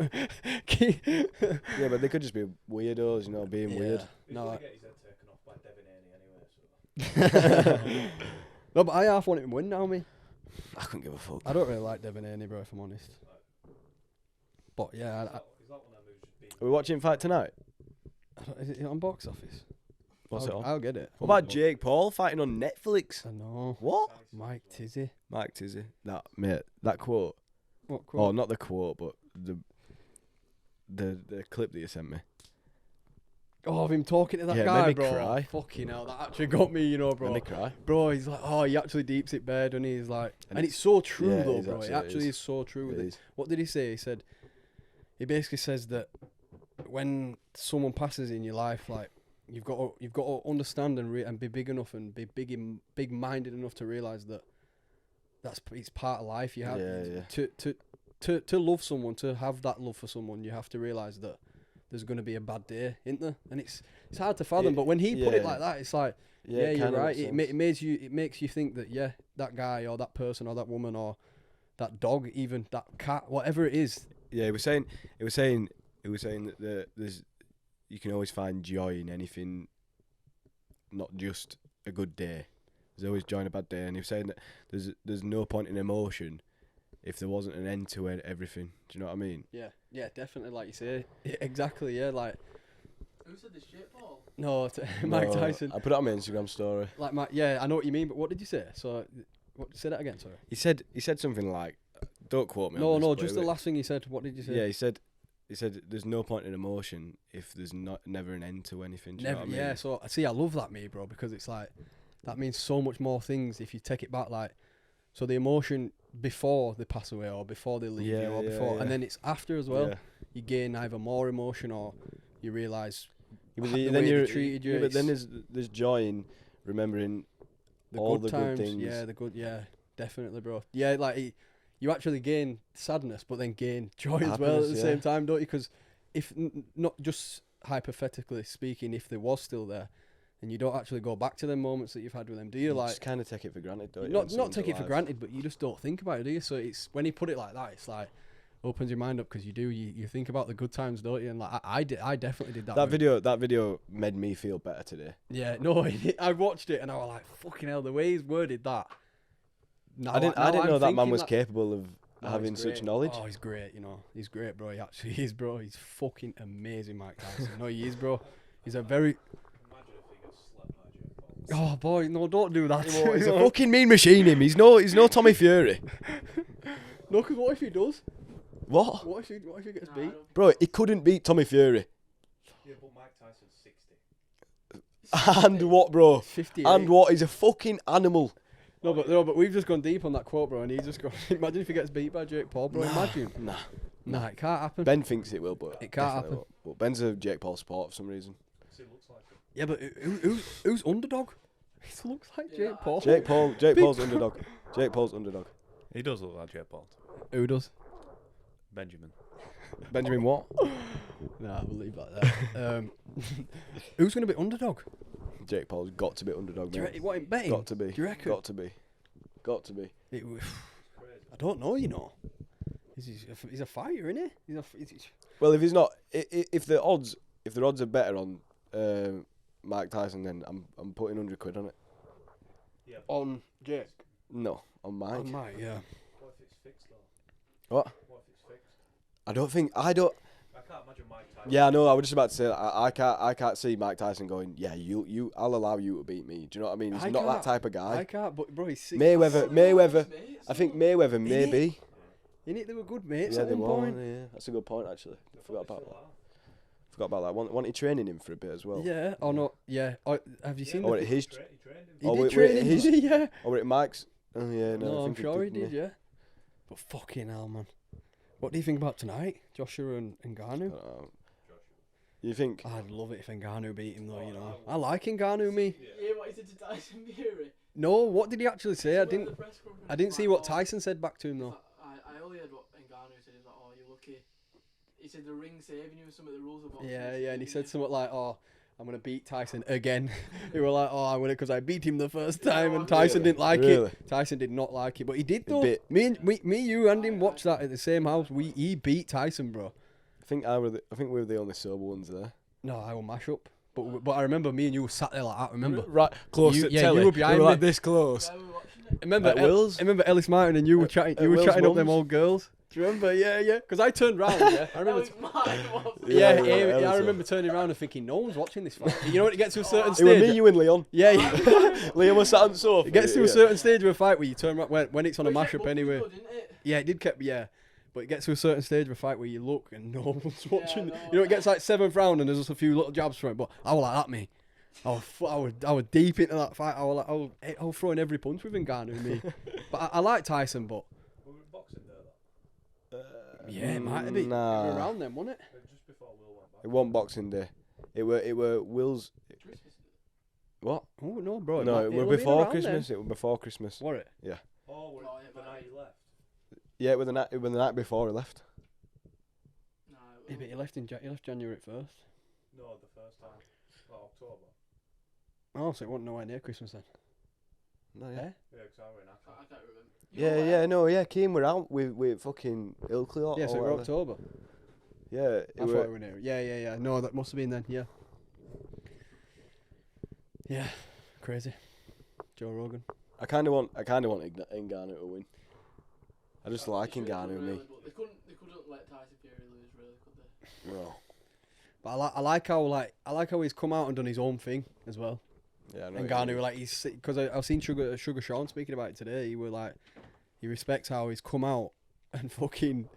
man. Yeah, but they could just be weirdos, you know, being weird. He's No, gonna get his head taken off by Devin Haney anyway, so. no, but I half want him to win now, me. I couldn't give a fuck. I don't really like Devin Haney, bro, if I'm honest. But yeah, Is that one of them who's just been... Are we watching Fight Tonight? is it on box office? What's it on? I'll get it. What about Jake Paul fighting on Netflix? I know. What? Mike Tizzy. Mike Tizzy. That, mate, that quote. What Oh, quote? not the quote, but the clip that you sent me. Oh, of him talking to that Yeah, it guy, made me bro. cry. Fucking hell, that actually got me, you know, bro. Made me cry. Bro, he's like, oh, he actually deeps it bad, and he's like, and it's so true yeah, though, it is, bro. It actually, it actually is. is so true. It With it. is. What did he say? He said, he basically says that when someone passes in your life, like you've got to understand and be big enough and be big minded enough to realize that it's part of life. You have to love someone, to have that love for someone. You have to realize that there's going to be a bad day, isn't there? And it's hard to fathom. But when he put it like that, it's like, yeah, you're right. It makes you think that that guy or that person or that woman or that dog, even that cat, whatever it is. Yeah, it was saying that there's you can always find joy in anything, not just a good day. There's always joy in a bad day, and he was saying that there's no point in emotion if there wasn't an end to everything. Do you know what I mean? Yeah, definitely, like you say. Yeah, exactly, yeah, like... Who said this shit, Paul? No, Mike Tyson. I put it on my Instagram story. Like, I know what you mean, but what did you say? So, say that again, sorry. He said something like, don't quote me. No, on this, but just the last thing he said. What did you say? Yeah, he said there's no point in emotion if there's never an end to anything. Do you know what I mean? Yeah, so, see, I love that, me, bro, because it's like, that means so much more things if you take it back, like, so the emotion before they pass away or before they leave you or before, and then it's after as well. Yeah. You gain either more emotion or you realise Yeah, but the then way you're, they treated you. yeah, but then there's joy in remembering all the times, good things. Yeah, definitely, bro. Yeah, like you actually gain sadness, but then gain joy as well at the Happiness, same time, don't you? Because if not just hypothetically speaking, if they was still there, and you don't actually go back to them moments that you've had with them, do you? You Like, just kind of take it for granted, don't you? not take it for granted, but you just don't think about it, do you? So it's when he put it like that, it's like opens your mind up because you think about the good times, don't you? And like I definitely did that. That video made me feel better today. Yeah, no, I watched it and I was like, fucking hell, the way he's worded that. Now, I didn't know that man was capable of No, having he's such great. knowledge. Oh, he's great, you know. He's great, bro. He actually is, bro. He's fucking amazing, Mike Tyson. No, he is, bro. He's a very... Imagine if he gets slapped by Jake Paul. Oh, boy, no, don't do that. He's a fucking mean machine. He's no Tommy Fury. No, because what if he does? What? What if he gets Nah, I beat? don't think Bro, he couldn't beat Tommy Fury. Yeah, but Mike Tyson's 60. And what, bro? 58. And what? He's a fucking animal. No, but we've just gone deep on that quote, bro, and he's just gone... Imagine if he gets beat by Jake Paul, bro. Imagine. Nah. It can't happen. Ben thinks it will, but It can't definitely happen. won't. But Ben's a Jake Paul support for some reason. He looks like him. Yeah, but who's underdog? He looks like Yeah, Jake Paul. Jake Paul's underdog. Jake Paul's underdog. He does look like Jake Paul. Who does? Benjamin. Benjamin what? Nah, we'll leave that there. Who's going to be underdog? Jake Paul's got to be underdog, Do you mate. reckon, what, in betting? Got to be. Do you reckon? Got to be. Got to be. I don't know, you know. He's a fighter, isn't he? Well, if he's not, if the odds are better on Mike Tyson, then I'm putting £100 on it. Yeah. On Jake. No, on Mike. On Mike, yeah. What if it's fixed though? What? What if it's fixed? I don't. I can't imagine Mike Tyson. Yeah, I know. I was just about to say I can't see Mike Tyson going. Yeah, I'll allow you to beat me. Do you know what I mean? He's not that type of guy. I can't, but bro, he's 6. Mayweather. I think Mayweather maybe. Innit, they were good mates Yeah, at they one were. point. Yeah, that's a good point actually. I forgot about that. Wanted training him for a bit as well. Yeah, or not? Yeah. Have you seen Or the? at his. He trained him. He Oh, did wait, train him, his- did he? Yeah. Or at Mike's. Oh yeah, no. I I'm think sure he did. yeah. Yeah. But fucking hell, man. What do you think about tonight, Joshua and Ngannou? You think? I'd love it if Ngannou beat him though. You know, I like Ngannou, me. Yeah, what he said to Tyson Fury. No, what did he actually say? I So at the didn't. press conference, I didn't see like, what Tyson said back to him though. I only heard what Ngannou said. He was like, "Oh, you're lucky." He said the ring saving you, some of the rules about. Yeah, and he said something like, "Oh, I'm gonna beat Tyson again. They were like, oh, I win it because I beat him the first time, and Oh, Tyson really? didn't like Really? it. Tyson did not like it, but he did He though. bit. Me, you, and him watched that at the same house. He beat Tyson, bro. I think we were the only sober ones there. No, I will mash up. But I remember me and you were sat there like that. Remember? Right, close You- to yeah, telly. you were behind we were me. like this close. Where were we watching it? Remember At Will's? I remember Ellis Martin and you were chatting. at You were Will's chatting up them mum's. old girls. Do you remember? Yeah. Because I turned round. Yeah, I remember. That was mine, wasn't it? Yeah, Yeah, I Ellis remember turning around and thinking, no one's watching this fight. You know when it gets to a certain It was stage. me, you, and Leon. Yeah. Liam was sat on the sofa. It gets to a certain stage of a fight where you turn around when it's on a But it kept mashup bumping anyway. good, didn't it? Yeah, it did kept but it gets to a certain stage of a fight where you look and no one's watching. no. You know, it gets like 7th round and there's just a few little jabs from it. But I was like that, me. I was deep into that fight. I was throwing every punch with Ngannou and me. But I like Tyson, but We were boxing there, though. yeah, it might have been. Nah. It were around then, wasn't it? Just before Will went back. It wasn't Boxing Day. It were Will's. What? Oh no, bro. No, it were before Christmas. It were before Christmas. What it? Oh, were Oh, it yeah, the man. night he left? Yeah, it were the night before he left. No, Yeah, but he left January 1st. No, the first time. Well, October. Oh, so it wasn't nowhere near Christmas then. No, Eh? yeah. Yeah, because I were in Accra. I can't remember. You were Yeah, where? yeah, no, yeah. Keane were out with fucking Ilkley or Yeah, so it whatever. was October. Yeah, it I thought were. it was near. Yeah. No, that must have been then. Yeah. Yeah, crazy. Joe Rogan. I kind of want Ngannou to win. I just like They should've done, Ngannou, me. really, but they couldn't let Tyson Fury lose, really, could they? No. But I like how he's come out and done his own thing as well. Yeah, I know. And Ngannou, like because I've seen Sugar Sean speaking about it today. He were like, he respects how he's come out and fucking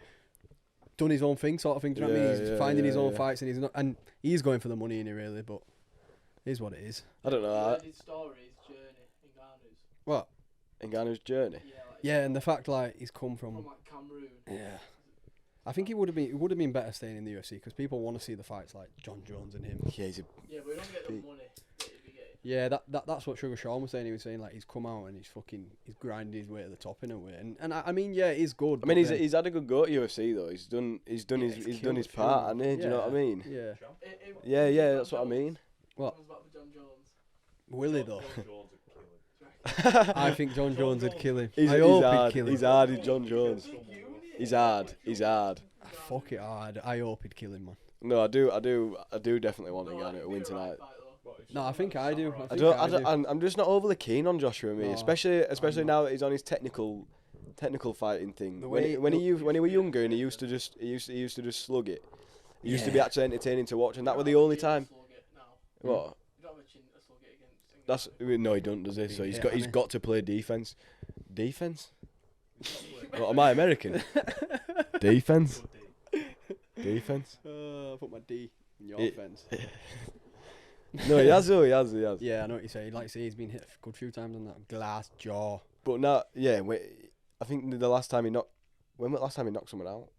done his own thing, sort of thing. Do you know what I mean? He's finding his own fights and he's going for the money in it really, but it is what it is. I don't know. His story, his journey, Ngannou's. What? Ngannou's journey. Yeah, like, Yeah, and the fact like he's come from from. like Cameroon. Yeah. I think it would have been better staying in the UFC because people want to see the fights like John Jones and him. Yeah, he's a. Yeah, but we don't get the Big- money that he'd be getting. Yeah, that's what Sugar Sean was saying. He was saying like he's come out and he's grinding his way to the top in a way. And I mean yeah, he's good. I mean, but then- he's had a good go at UFC though. He's done Yeah, his he's done his killed part, few. hasn't he? Do you know what I mean? Yeah. Yeah, yeah, that's what I mean. What? Comes back for John Jones. Will he though? John Jones would kill him. I think John Jones would kill him. He's I hope hard. he'd kill him. He's hard. He's John Jones. He's hard. He's hard. Fuck it hard. I hope he'd kill him, man. No, I do definitely want Ngannou to win tonight. No, I think I do. I'm just not overly keen on Joshua, me, No, especially I'm now that he's on his technical fighting thing. The When way- he were younger and he used to just slug it. He used to be actually entertaining to watch, and that was the only time. What? You don't have a chin to slug it against. That's no, he don't, does he? So Yeah, he's innit? got to play defense. Defense? What am I American? Defense. Defense. I put my D in your It- offense. No, he has. He has. Yeah, I know what you say. Like you say, he's been hit a good few times on that glass jaw. But now, yeah, I think the last time he knocked. When was the last time he knocked someone out?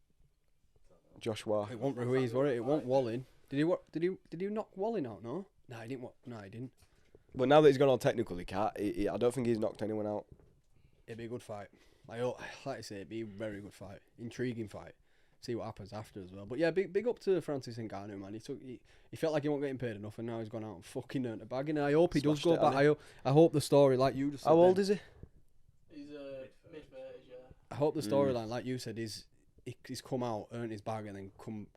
Joshua. It wasn't Ruiz, was it? It wasn't Wallin. Did he? What? Did he knock Wallin out? No. No, he didn't. No, he didn't. But now that he's gone on technical, he can't. I don't think he's knocked anyone out. It'd be a good fight. Like I say, it'd be a very good fight, intriguing fight. See what happens after as well. But yeah, big up to Francis Ngannou, man. He felt like he wasn't getting paid enough, and now he's gone out and fucking earned a bag. And I hope he does Smashed go it, back. hasn't I hope the story, like you just said. How old then, is he? He's mid-30s, yeah. I hope the storyline, like you said, is he's come out, earned his bag, and then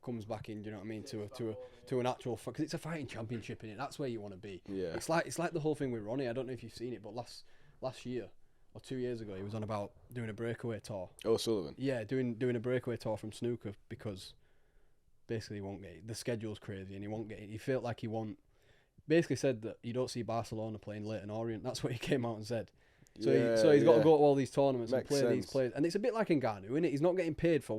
comes back in. Do you know what I mean? To an actual because it's a fighting championship in it. That's where you want to be. Yeah. It's like the whole thing with Ronnie. I don't know if you've seen it, but last year or 2 years ago, he was on about doing a breakaway tour. Oh, Sullivan. Yeah, doing a breakaway tour from snooker because basically he won't get it. The schedule's crazy and he won't get it. He felt like he won't. Basically said that you don't see Barcelona playing Leyton Orient. That's what he came out and said. So he's got to go to all these tournaments Makes and play these sense. players. And it's a bit like Ngannou, isn't it? He's not getting paid for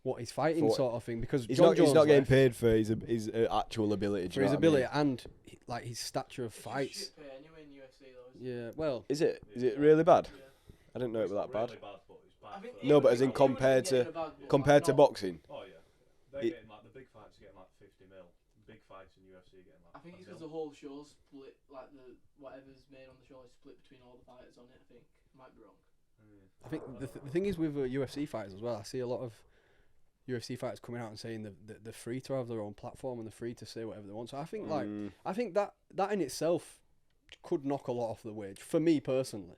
what he's fighting, For what- sort of thing. Because He's John not. He's Jones not getting left paid for his actual ability. do for you his know what I mean? ability and like his stature of fights. Shit pay anyway in UFC though, isn't it? Yeah, well, Is it? Is it really bad? Yeah. I didn't know it was that bad. Really bad, but it's bad I think for- No, but as in even if compared they get to- in a bag, but Compared to not- boxing. Oh yeah, they're It- getting like the big fights, getting like 50 mil. Big fights in UFC getting like. I think it's a because mil. the whole show's split, like whatever's made on the show is split between all the fighters on it. I think might be wrong. I think the thing is with UFC fighters as well. I see a lot of UFC fighters coming out and saying they're free to have their own platform and they're free to say whatever they want. So I think I think that in itself could knock a lot off the wage for me personally.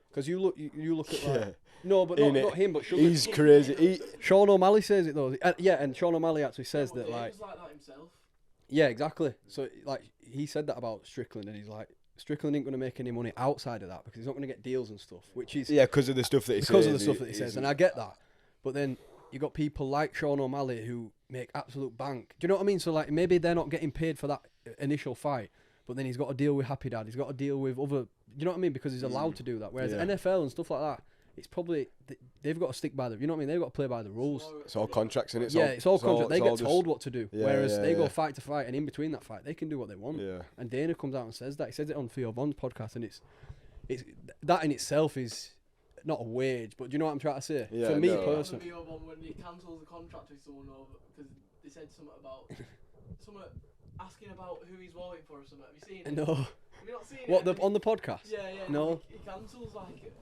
Because you look at like no, but not him, but Sugar. He's crazy. Sean O'Malley says it though. And Sean O'Malley actually says that like. He was like that himself. Yeah, exactly. So like he said that about Strickland, and he's like, Strickland ain't going to make any money outside of that because he's not going to get deals and stuff, which is because of the stuff that he says. Because of the stuff that he says, and I get that. But then you got people like Sean O'Malley who make absolute bank. Do you know what I mean? So like maybe they're not getting paid for that initial fight, but then he's got to deal with Happy Dad. He's got to deal with other. You know what I mean? Because he's allowed to do that. Whereas NFL and stuff like that, it's probably they've got to stick by the. You know what I mean? They've got to play by the rules. It's all contracts in it. It's all contract. They get told what to do. Yeah, whereas they go fight to fight, and in between that fight, they can do what they want. Yeah. And Dana comes out and says that. He says it on Theo Von's podcast, and it's that in itself is not a wage, but do you know what I'm trying to say? Yeah, For me no. personally, Theo Von, when he cancels the contract with someone over because they said something about asking about who he's voting for or something. Have you seen it? no. Have you not seen What it? on the podcast? Yeah. No. He cancels like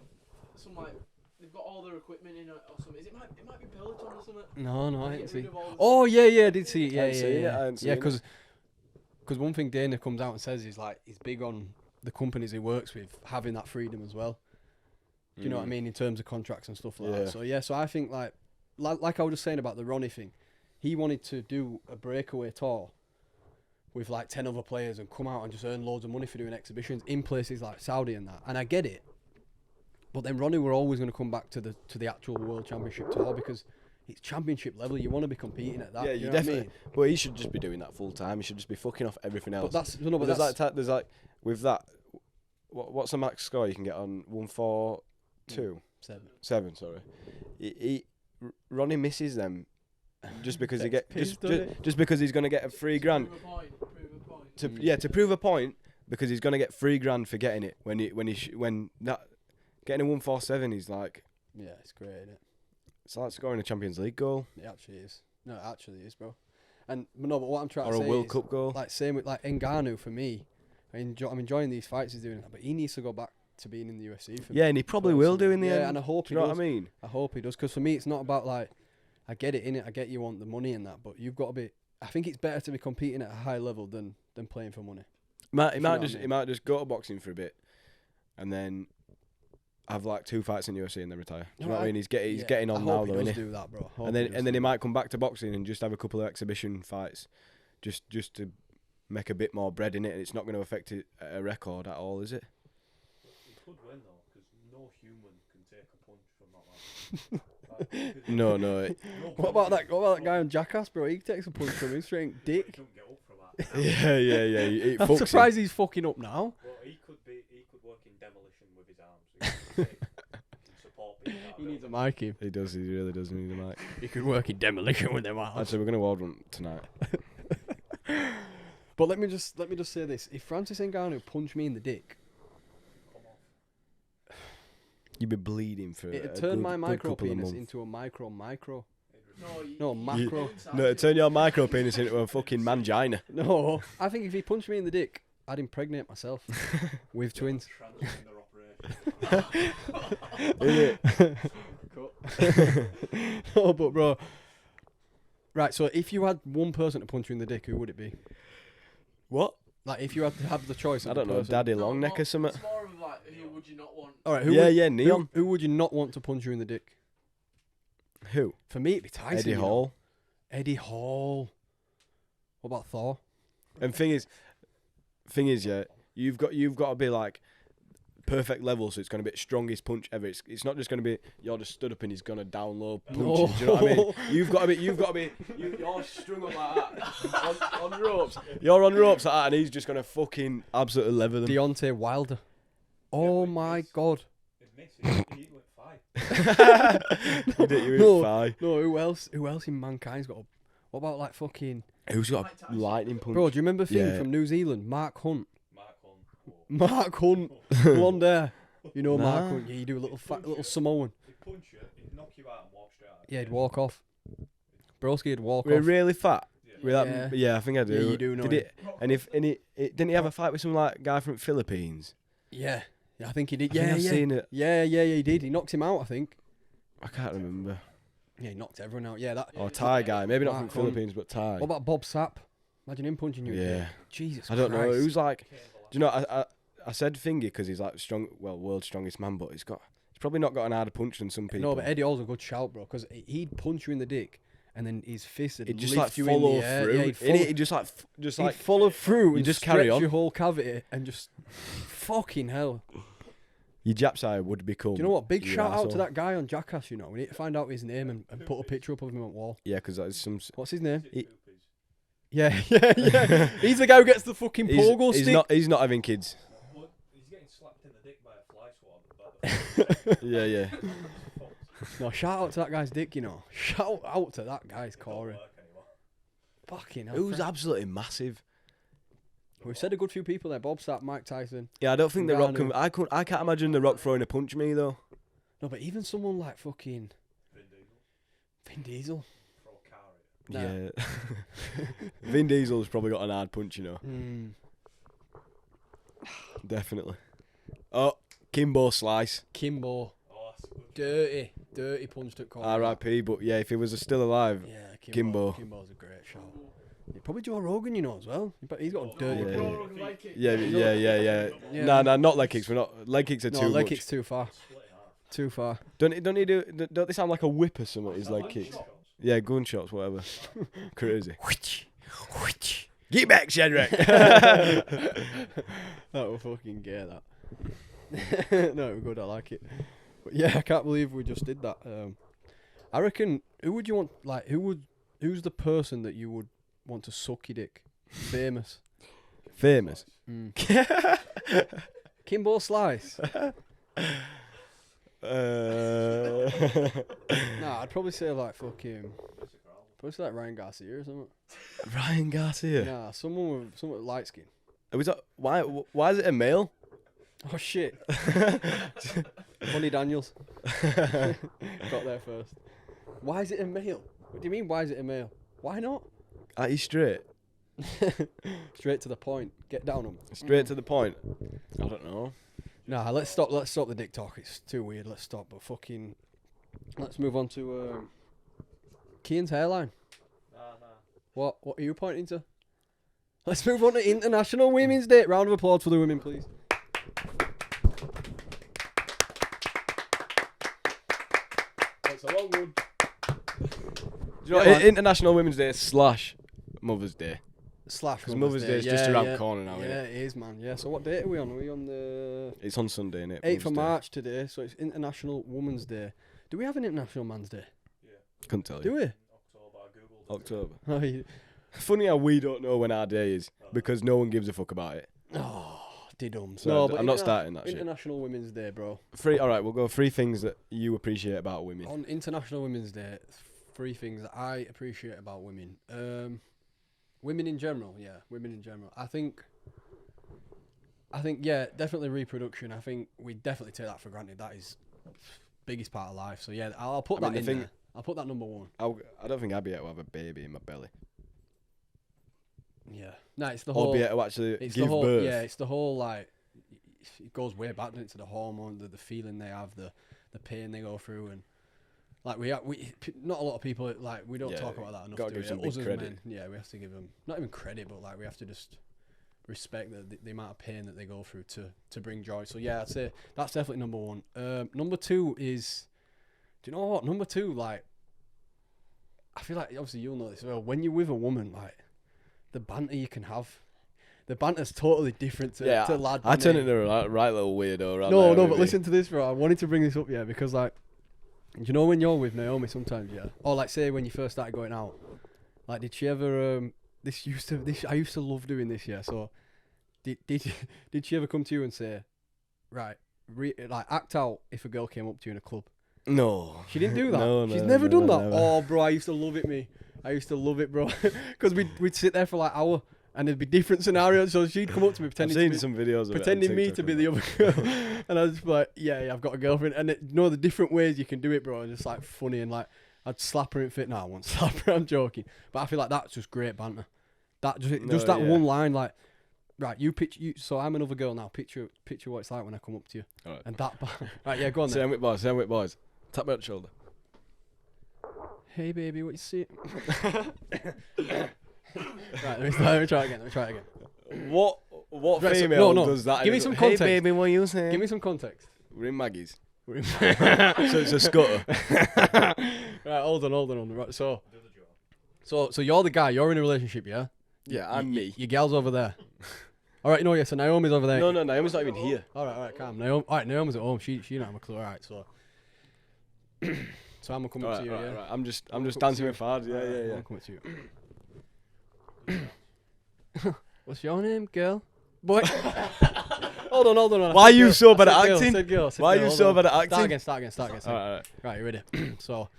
some like they've got all their equipment in it or something. It might be Peloton or something. No, I Get didn't see. rid of all the Oh yeah, I did see it. I hadn't seen it, I hadn't seen it. Because one thing Dana comes out and says is like he's big on the companies he works with having that freedom as well. Do you know what I mean in terms of contracts and stuff like that? So I think like I was just saying about the Ronnie thing, he wanted to do a breakaway tour with like 10 other players and come out and just earn loads of money for doing exhibitions in places like Saudi and that. And I get it. But then Ronnie were always going to come back to the actual World Championship tour because it's championship level. You want to be competing at that. Yeah, you know definitely. What I mean? Well, he should just be doing that full time. He should just be fucking off everything else. But that's there's like with that. What's the max score you can get on 142? 7. Sorry. Ronnie misses them just because he get just because he's gonna get a $3 grand. Prove a point. To prove a point because he's gonna get $3 grand for getting it when that getting a 147 is like it's great, isn't it? it's like scoring a Champions League goal It actually is. No, it actually is, bro. But what I'm trying or to a say World is, Cup goal. like same with like Ngannou for me. I'm enjoying these fights he's doing, but he needs to go back to being in the UFC. For me, And he probably will do in the yeah, end. and I hope Do you know he does. what I mean? I hope he does, because for me it's not about like I get it in it. I get you want the money and that, but you've got to be. I think it's better to be competing at a high level than playing for money. He might just go to boxing for a bit, and then have like 2 fights in the UFC and then retire. Do you know what I mean? He's getting on now though, he isn't does he? do that, bro. And then he might come back to boxing and just have a couple of exhibition fights, just to make a bit more bread in it. And it's not going to affect a record at all, is it? He could win though, because no human can take a punch from that man. No. What about that guy on Jackass, bro? He takes a punch from him straight He dick. don't get up for that. Yeah. I'm surprised he's fucking up now. Well, he could work in demolition with his arms. He can support people. He needs a mic. He does. He really does need a mic. He could work in demolition with them arms. Actually, we're gonna order one tonight. But let me just say this: if Francis Ngannou punched me in the dick, You'd be bleeding for it'd a turn good, my good micro couple of penis months. into a micro. No, Macro. No, turn your micro penis into a fucking mangina. No, I think if he punched me in the dick, I'd impregnate myself with twins. Transgender operation. No, but bro. Right, so if you had one person to punch you in the dick, who would it be? What? Like, if you had to have the choice. I of don't the know, person. Daddy Longneck or something. It's more of like, who would you not want? All right, Neon. Who would you not want to punch you in the dick? Who? For me, it'd be Tyson. Eddie you know. Hall. Eddie Hall. What about Thor? And thing is, yeah, you've got to be like perfect level, so it's going to be strongest punch ever. It's not just going to be you're just stood up and he's going to down low punches. No. Do you know what I mean? You're strung up like that on ropes. You're on ropes like that, and he's just going to fucking absolutely lever them. Deontay Wilder. Oh my God. He went 5. You fine. No, who else in mankind's got? What about like fucking? Who's got Mike a Tyson. lightning punch? Bro, do you remember thing Yeah. from New Zealand? Mark Hunt. Mark Hunt. Blonde hair. You know Mark Nah. Hunt. Yeah, you do a little Samoan. He'd punch you, he'd knock you out and walk straight out. Yeah, he'd walk off. Broski would walk We're off. really fat. Yeah. With that, yeah, I think I do. Yeah, you do know Did him. it? And didn't he have a fight with some like guy from Philippines? Yeah, I think he did. I think Yeah, I've yeah. seen it. Yeah, he did. He knocked him out, I think. I can't remember. Yeah, he knocked everyone out. Yeah, that. Or Thai guy, maybe not from Mark Hunt. Philippines, but Thai. What about Bob Sapp? Imagine him punching you. in the Yeah. dick. Jesus. I don't know. Christ. Who's like, do you know? I said Thingy because he's like world's strongest man, but he's probably not got an harder punch than some people. No, but Eddie Hall's a good shout, bro, because he'd punch you in the dick, and then his fist would It just lift like you follow in the air. through. Yeah, He'd just he'd like follow through. you and just carry stretch on. your whole cavity and just fucking hell. your Jap side would become. Do you know what? Big your shout out to arsehole. that guy on Jackass. You know, we need to find out his name and put a picture up of him on the wall. Yeah, because that's some. What's his name? He- Yeah. He's the guy who gets the fucking pogo stick. He's not having kids. Well, he's getting slapped in the dick by a fly swab. Yeah. No, shout out to that guy's dick. You know, shout out to that guy's Corey. Fucking hell. Who's absolutely massive. We've said a good few people there. Bob Sapp, Mike Tyson. Yeah, I don't think the Rock. Ngannou. I can't imagine the Rock throwing a punch me though. No, but even someone like fucking Vin Diesel. Nah. Yeah. Vin Diesel's probably got an hard punch, you know. Definitely. Oh, Kimbo Slice. Kimbo. Oh, that's good. Dirty punched at Corey. R.I.P. But yeah, if he was still alive, Yeah, Kimbo. Kimbo's a great shout. Yeah, probably Joe Rogan, you know, as well. But he's got a dirty. Yeah. punch. Rogan leg kick. yeah. Yeah. Nah, not leg kicks. We're not leg kicks are No, too leg much. kick's too far. Too far. Don't they sound like a whip or something? His leg kicks. Yeah, gunshots, whatever. Crazy. Get back, Shadrach. That was fucking gay, that. No, it was good, I like it. But yeah, I can't believe we just did that. I reckon, who would you want, like, who's the person that you would want to suck your dick? Famous. Famous. Kimbo Slice. Nah, I'd probably say like fucking. Probably say like Ryan Garcia or something. Ryan Garcia. Nah, someone with light skin. Was that, why is it a male? Oh shit. Bonnie Daniels. Got there first. Why is it a male? What do you mean? Why is it a male? Why not? Are you straight? Straight to the point. Get down them. Straight to the point. I don't know. Nah, let's stop the dick talk. It's too weird. Let's stop. But fucking, let's move on to Kian's hairline. Nah. What are you pointing to? Let's move on to International Women's Day. Round of applause for the women, please. It's a long one. Do you know, Yeah, man. International Women's Day / Mother's Day. Slash. Because Mother's Day is just around the corner now, Yeah, innit? it is, man. Yeah, so what date are we on? Are we on the It's on Sunday, innit? 8th of Mother's Day. March today, so it's International Women's Day. Do we have an International Man's Day? Couldn't tell you. Do we? October, I googled it. October. Oh, Funny how we don't know when our day is because no one gives a fuck about it. didums. So No, but I'm not starting that shit. International Women's Day, bro. Alright, we'll go 3 things that you appreciate about women. On International Women's Day, 3 things that I appreciate about women. Women in general, yeah. Women in general. I think, yeah, definitely reproduction. I think we definitely take that for granted. That is biggest part of life. So yeah, I'll put I mean, that the in thing- there. I'll put that number 1. I don't think I'd be able to have a baby in my belly. Yeah. No, it's the Or whole. be able to actually It's give the whole. birth. Yeah, it's the whole like. It goes way back into the hormone, the feeling they have, the pain they go through, and like we not a lot of people like we don't Yeah, talk about that enough. gotta do give we? some big Us as credit. men, yeah, we have to give them not even credit, but like we have to just respect the amount of pain that they go through to bring joy. So yeah, I'd say that's definitely number 1. Number 2 is, do you know what? Number 2, like, I feel like obviously you'll know this as well. When you're with a woman, like the banter you can have. The banter's totally different to lad. I turn banter. into a right little weirdo around No, there, no, maybe. but listen to this, bro. I wanted to bring this up, yeah, because like, you know when you're with Naomi sometimes, yeah, or like say when you first started going out, like did she ever I used to love doing this, yeah. So did she ever come to you and say, right, like act out if a girl came up to you in a club? No. She didn't do that. No, She's no, never no, done that. never. Oh, bro, I used to love it, me. I used to love it, bro, because we'd sit there for like an hour. And there'd be different scenarios. So she'd come up to me I've pretending seen to be, some videos of pretending it me on to be TikTok the and other girl. And I was just like, yeah, I've got a girlfriend. And you know the different ways you can do it, bro. And just like funny and like I'd slap her in fit. No, I won't slap her. I'm joking. But I feel like that's just great banter. That just that yeah. one line, like, right, so I'm another girl now. Picture what it's like when I come up to you. Alright. And that, right, yeah, go on Say then. I'm with boys. Tap me on the shoulder. Hey baby, what you see? Right, let me try again. What Right, so- female no. does that? Give me And some go, hey context. baby, what you saying? Give me some context. We're in Maggie's. Right, So it's a scutter. hold on. Right, so you're the guy. You're in a relationship, yeah? Yeah, I'm me. Your gal's over there. All right, no, yeah. So Naomi's over there. No, Naomi's not even here. All right, calm. Naomi's at home. She don't have a clue. All right, so. So I'm gonna come up to you, yeah. Right. I'm just come dancing to with Fad. Yeah. I'm coming to you. What's your name, girl? Boy. Hold on. Why are you so bad at Said acting? girl. Why are you so bad at acting? Start again. All right. Right, you ready? So,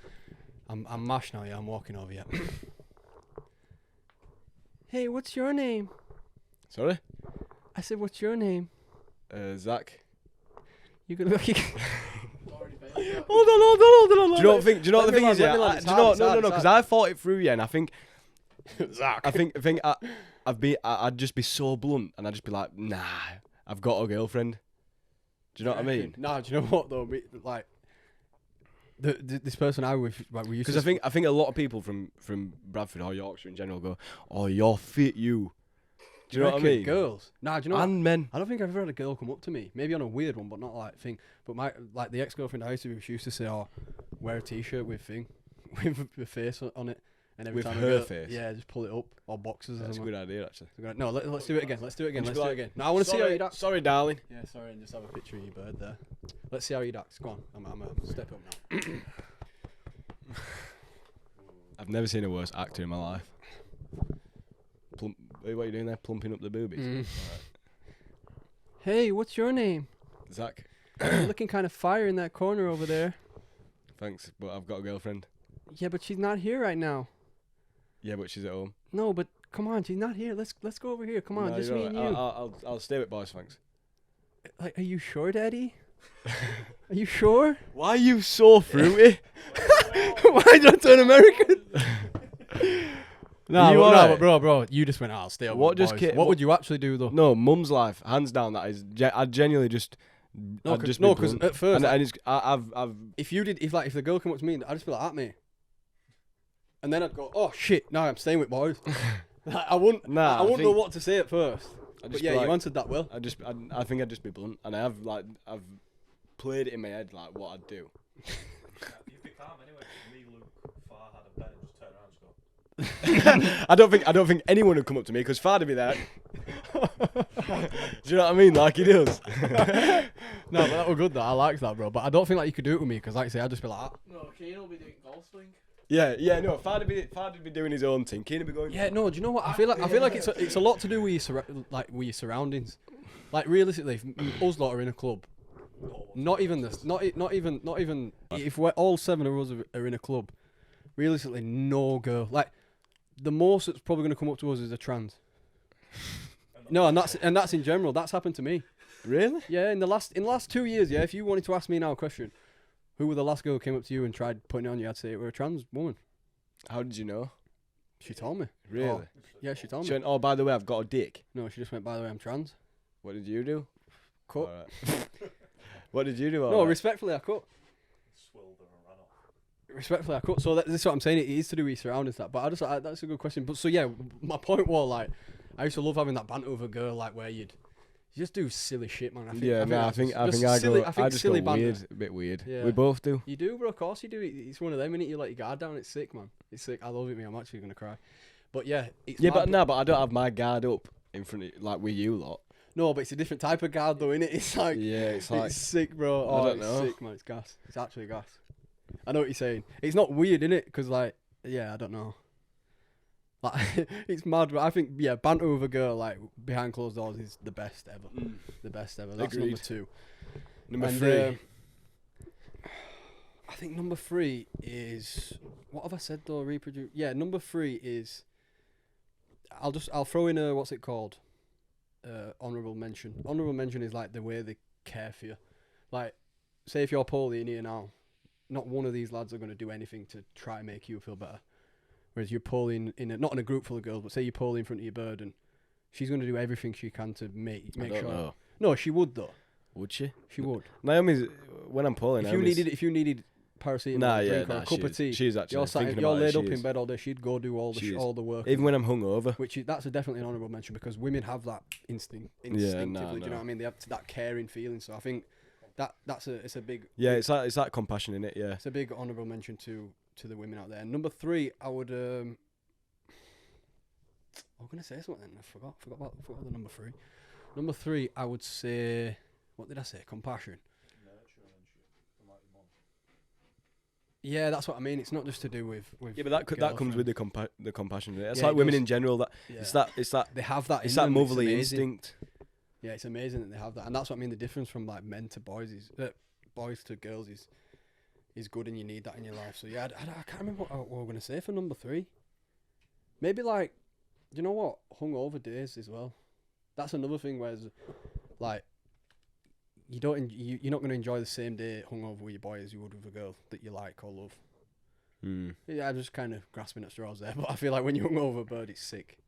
I'm mashed now. Yeah, I'm walking over. Yeah. Hey, what's your name? Sorry? I said, what's your name? Zach. You gonna be like, Already paid. hold on. Do you know what the thing is? Yeah. Let me Do you know? land. No. Because I thought it through. Yeah, and I think. Zach. I think I'd just be so blunt, and I'd just be like, nah, I've got a girlfriend. Do you know what I mean? Nah, do you know what though? Like, this person I was like, we used Because to. I think a lot of people from Bradford or Yorkshire in general go, oh, you're fit, you. Do you know what I reckon mean? Girls. Nah, do you know? And men. I don't think I've ever had a girl come up to me. Maybe on a weird one, but not like thing. But my the ex-girlfriend I used to be, she used to say, "Oh, wear a t-shirt with thing, with the face on it." And every With time her I go, face? Yeah, just pull it up or boxes. That's a or good something. idea, actually. No, let's do it again. Let's do it again. Just Let's do be it like, again. No, I want to see how you act. Sorry, darling. Yeah, sorry, and just have a picture of your bird there. Let's see how you act. Go on, I'm gonna step up now. I've never seen a worse actor in my life. What are you doing there? Plumping up the boobies? Mm. Hey, what's your name? Zach, You're looking kind of fire in that corner over there. thanks, but I've got a girlfriend. Yeah, but she's not here right now. Yeah, but she's at home. No, but come on, she's not here. Let's go over here. Come on, No, just you're me and alright. you. I'll stay with boys, thanks. Like, are you sure, Daddy? Are you sure? Why are you so fruity? Why did I turn American? Are you no, alright? but bro, you just went, I'll stay up What with just boys. ca- What what- would you actually do, though? No, mum's life, hands down. That is, I'd genuinely just. No, I'd just because be blunt. at first, and it's, I've if the girl came up to me, I'd just be like, at me. And then I'd go, oh, shit, no, I'm staying with boys. Like, I wouldn't Nah, I know think- what to say at first. I'd But just yeah, be like, you answered that well. I think I'd just be blunt, and I've played it in my head like what I'd do. You'd be calm anyway. Me, Luke, Far had a bet and just turn around and just go. I don't think anyone would come up to me because Fad would be there. Do you know what I mean? Like he does. No, but that was good, though. I liked that, bro. But I don't think like you could do it with me, because like I say, I'd just be like, ah. No, Kane will be doing golf swing. Yeah. No, Fad would be doing his own thing. Keen would be going. Yeah, no. Do you know what? I feel like it's a lot to do with your surroundings. Like realistically, if us lot are in a club, not even if we're all 7 of us are in a club, realistically, no girl. Like the most that's probably going to come up to us is a trans. No, and that's in general. That's happened to me. Really? Yeah, in the last 2 years. Yeah, if you wanted to ask me now a question, who were the last girl who came up to you and tried putting it on you? I'd say it were a trans woman. How did you know? She told me. Really? Oh, yeah, she told She me. went, oh, by the way, I've got a dick. No, she just went, by the way, I'm trans. What did you do? Cut. Alright. What did you do? No, Alright. respectfully, I cut. Swilled her and ran off. Respectfully, I cut. So this is what I'm saying. It is to do with your surroundings. That, but that's a good question. But so yeah, my point was like, I used to love having that banter with a girl, like where you just do silly shit, man. I think I just silly go banter. weird, a bit weird. Yeah. We both do. You do, bro. Of course you do. It's one of them, innit? You let your guard down. It's sick, man. It's sick. I love it, man. I'm actually gonna cry. But yeah, it's Yeah, mad, but I don't have my guard up in front of like with you lot. no, but it's a different type of guard, though, innit? It's like Yeah, it's like it's sick, bro. I Oh, don't it's know. sick, man. It's gas. It's actually gas. I know what you're saying. It's not weird, innit? Because like, yeah, I don't know. Like, it's mad. But I think banter with a girl like behind closed doors is the best ever. The best ever. That's number Agreed. 2. number And, 3. I think number 3 is what have I said though? Reproduce. Yeah, number 3 is. I'll throw in a what's it called? Honourable mention. Honourable mention is like the way they care for you. Like, say if you're poorly in here now, not one of these lads are going to do anything to try and make you feel better. Whereas you're poorly not in a group full of girls, but say you're poorly in front of your bird, and she's going to do everything she can to make I sure. don't know. No, she would though. Would she? She would. Naomi's when I'm pulling. If you needed paracetamol, Nah, a yeah, drink, or nah, a cup of tea. She's actually You're thinking you're about laid it. up She in is. bed all day. She'd go do all She is. all the work. Even when I'm hungover. Which that's definitely an honourable mention because women have that instinctively. Do you know what I mean? They have that caring feeling. So I think it's a big Yeah, it's that compassion in it. Yeah. it's a big honourable mention to the women out there. And number 3, I would I was gonna say something. I forgot the number 3. Number 3, I would say, what did I say? Compassion. Nurturing and shit. From like your mum. Yeah, that's what I mean. It's not just to do with Yeah, but that comes with girlfriend. the compassion. It's Yeah, like it women does. in general. That Yeah. it's that They have that. it's in that them. motherly amazing. instinct. Yeah, it's amazing that they have that, and that's what I mean. The difference from like men to boys is boys to girls is good, and you need that in your life. So yeah, I can't remember what we were gonna say for number 3. Maybe like, you know what, hungover days as well. That's another thing. Whereas, like, you're not gonna enjoy the same day hungover with your boy as you would with a girl that you like or love. Yeah, I'm just kind of grasping at straws there, but I feel like when you're hungover, bird, it's sick.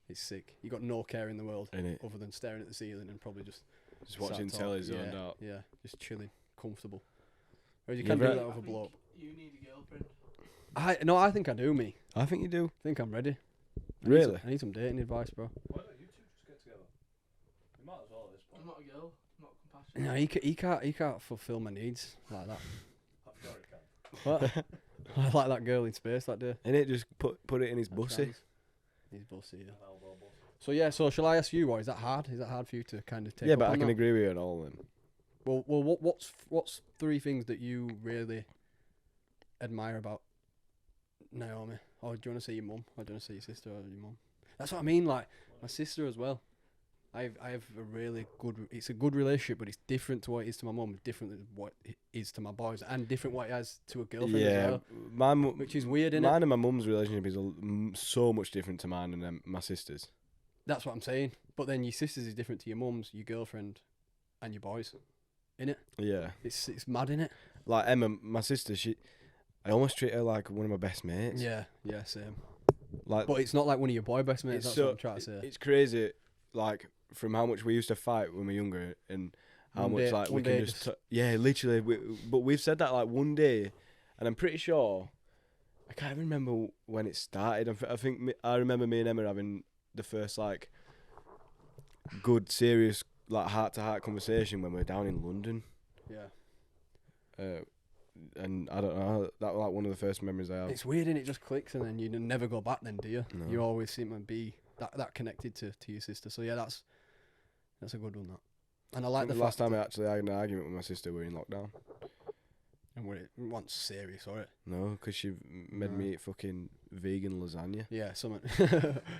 It's sick. You got no care in the world Innit? other than staring at the ceiling and probably just Watching sat telly talking. zoned out. Yeah, just chilling, comfortable. Whereas you You can do ever- that I with a think blow up. You need a girlfriend. I think I do, me. I think you do. I think I'm ready. Really? I need some dating advice, bro. Why don't you two just get together? You might as well at this point. I'm not a girl. I'm not compassionate. No, he can't fulfill my needs like that. I'm sure it can. What? I like that girl in space that day. And it just put it in his That bussy. trans. He's bussy, yeah. An elbow bust. So yeah, so shall I ask you, or is that hard? Is that hard for you to kind of take Yeah, up but on I can that? agree with you on all of them. Well, what's 3 things that you really admire about Naomi? Or do you want to say your mum? Or do you want to say your sister or your mum? That's what I mean. Like my sister as well. I have a really good. It's a good relationship, but it's different to what it is to my mum. Different than what it is to my boys, and different what it has to a girlfriend as Yeah, well. mine Which is weird, innit? and my mum's relationship is so much different to mine and my sister's. That's what I'm saying. But then your sister's is different to your mum's, your girlfriend, and your boys. Innit? Yeah, It's mad, innit? like Emma, my sister. I almost treat her like one of my best mates. Yeah, same. Like, But it's not like one of your boy best mates. That's what I'm trying to say. It's crazy, like from how much we used to fight when we were younger, and how One much day- like we one can day just just- yeah, literally. But we've said that like one day, and I'm pretty sure I can't even remember when it started. I think I remember me and Emma having the first like good, serious, like heart-to-heart conversation when we were down in London. Yeah. And I don't know, that was like one of the first memories I have. It's weird, and it just clicks, and then you never go back. Then, do you? No. You always seem to be that connected to your sister. So yeah, that's a good one. That, and I like the last fact time I actually had an argument with my sister, we were in lockdown. and it wasn't serious, or it. No, because she made me eat fucking vegan lasagna. Yeah, something.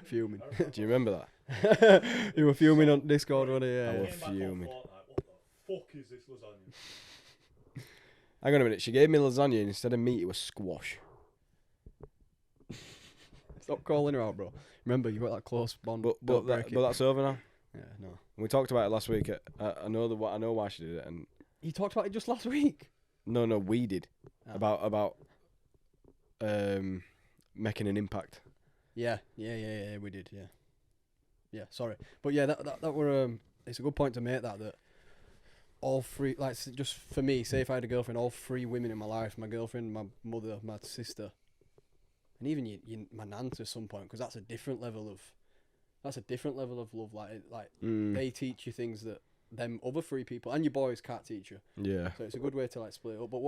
Fuming. Do you remember that? You were fuming on Discord, weren't you? Yeah. I yeah. were Came back on fuming. Fortnite, what the fuck is this lasagna? Hang on a minute, she gave me lasagna and instead of meat it was squash. Stop calling her out, bro. Remember, you got that close bond. But Don't break it. that's over now. Yeah, no. And we talked about it last week. I know why she did it, and You talked about it just last week. no, we did Ah. about making an impact. Yeah, we did, yeah. Yeah, sorry. But yeah, that were it's a good point to make that all 3, like just for me, say if I had a girlfriend, all 3 women in my life, my girlfriend, my mother, my sister, and even my nan to some point, because that's a different level of love. Like they teach you things that them other 3 people and your boys can't teach you. Yeah. So it's a good way to like split it up. But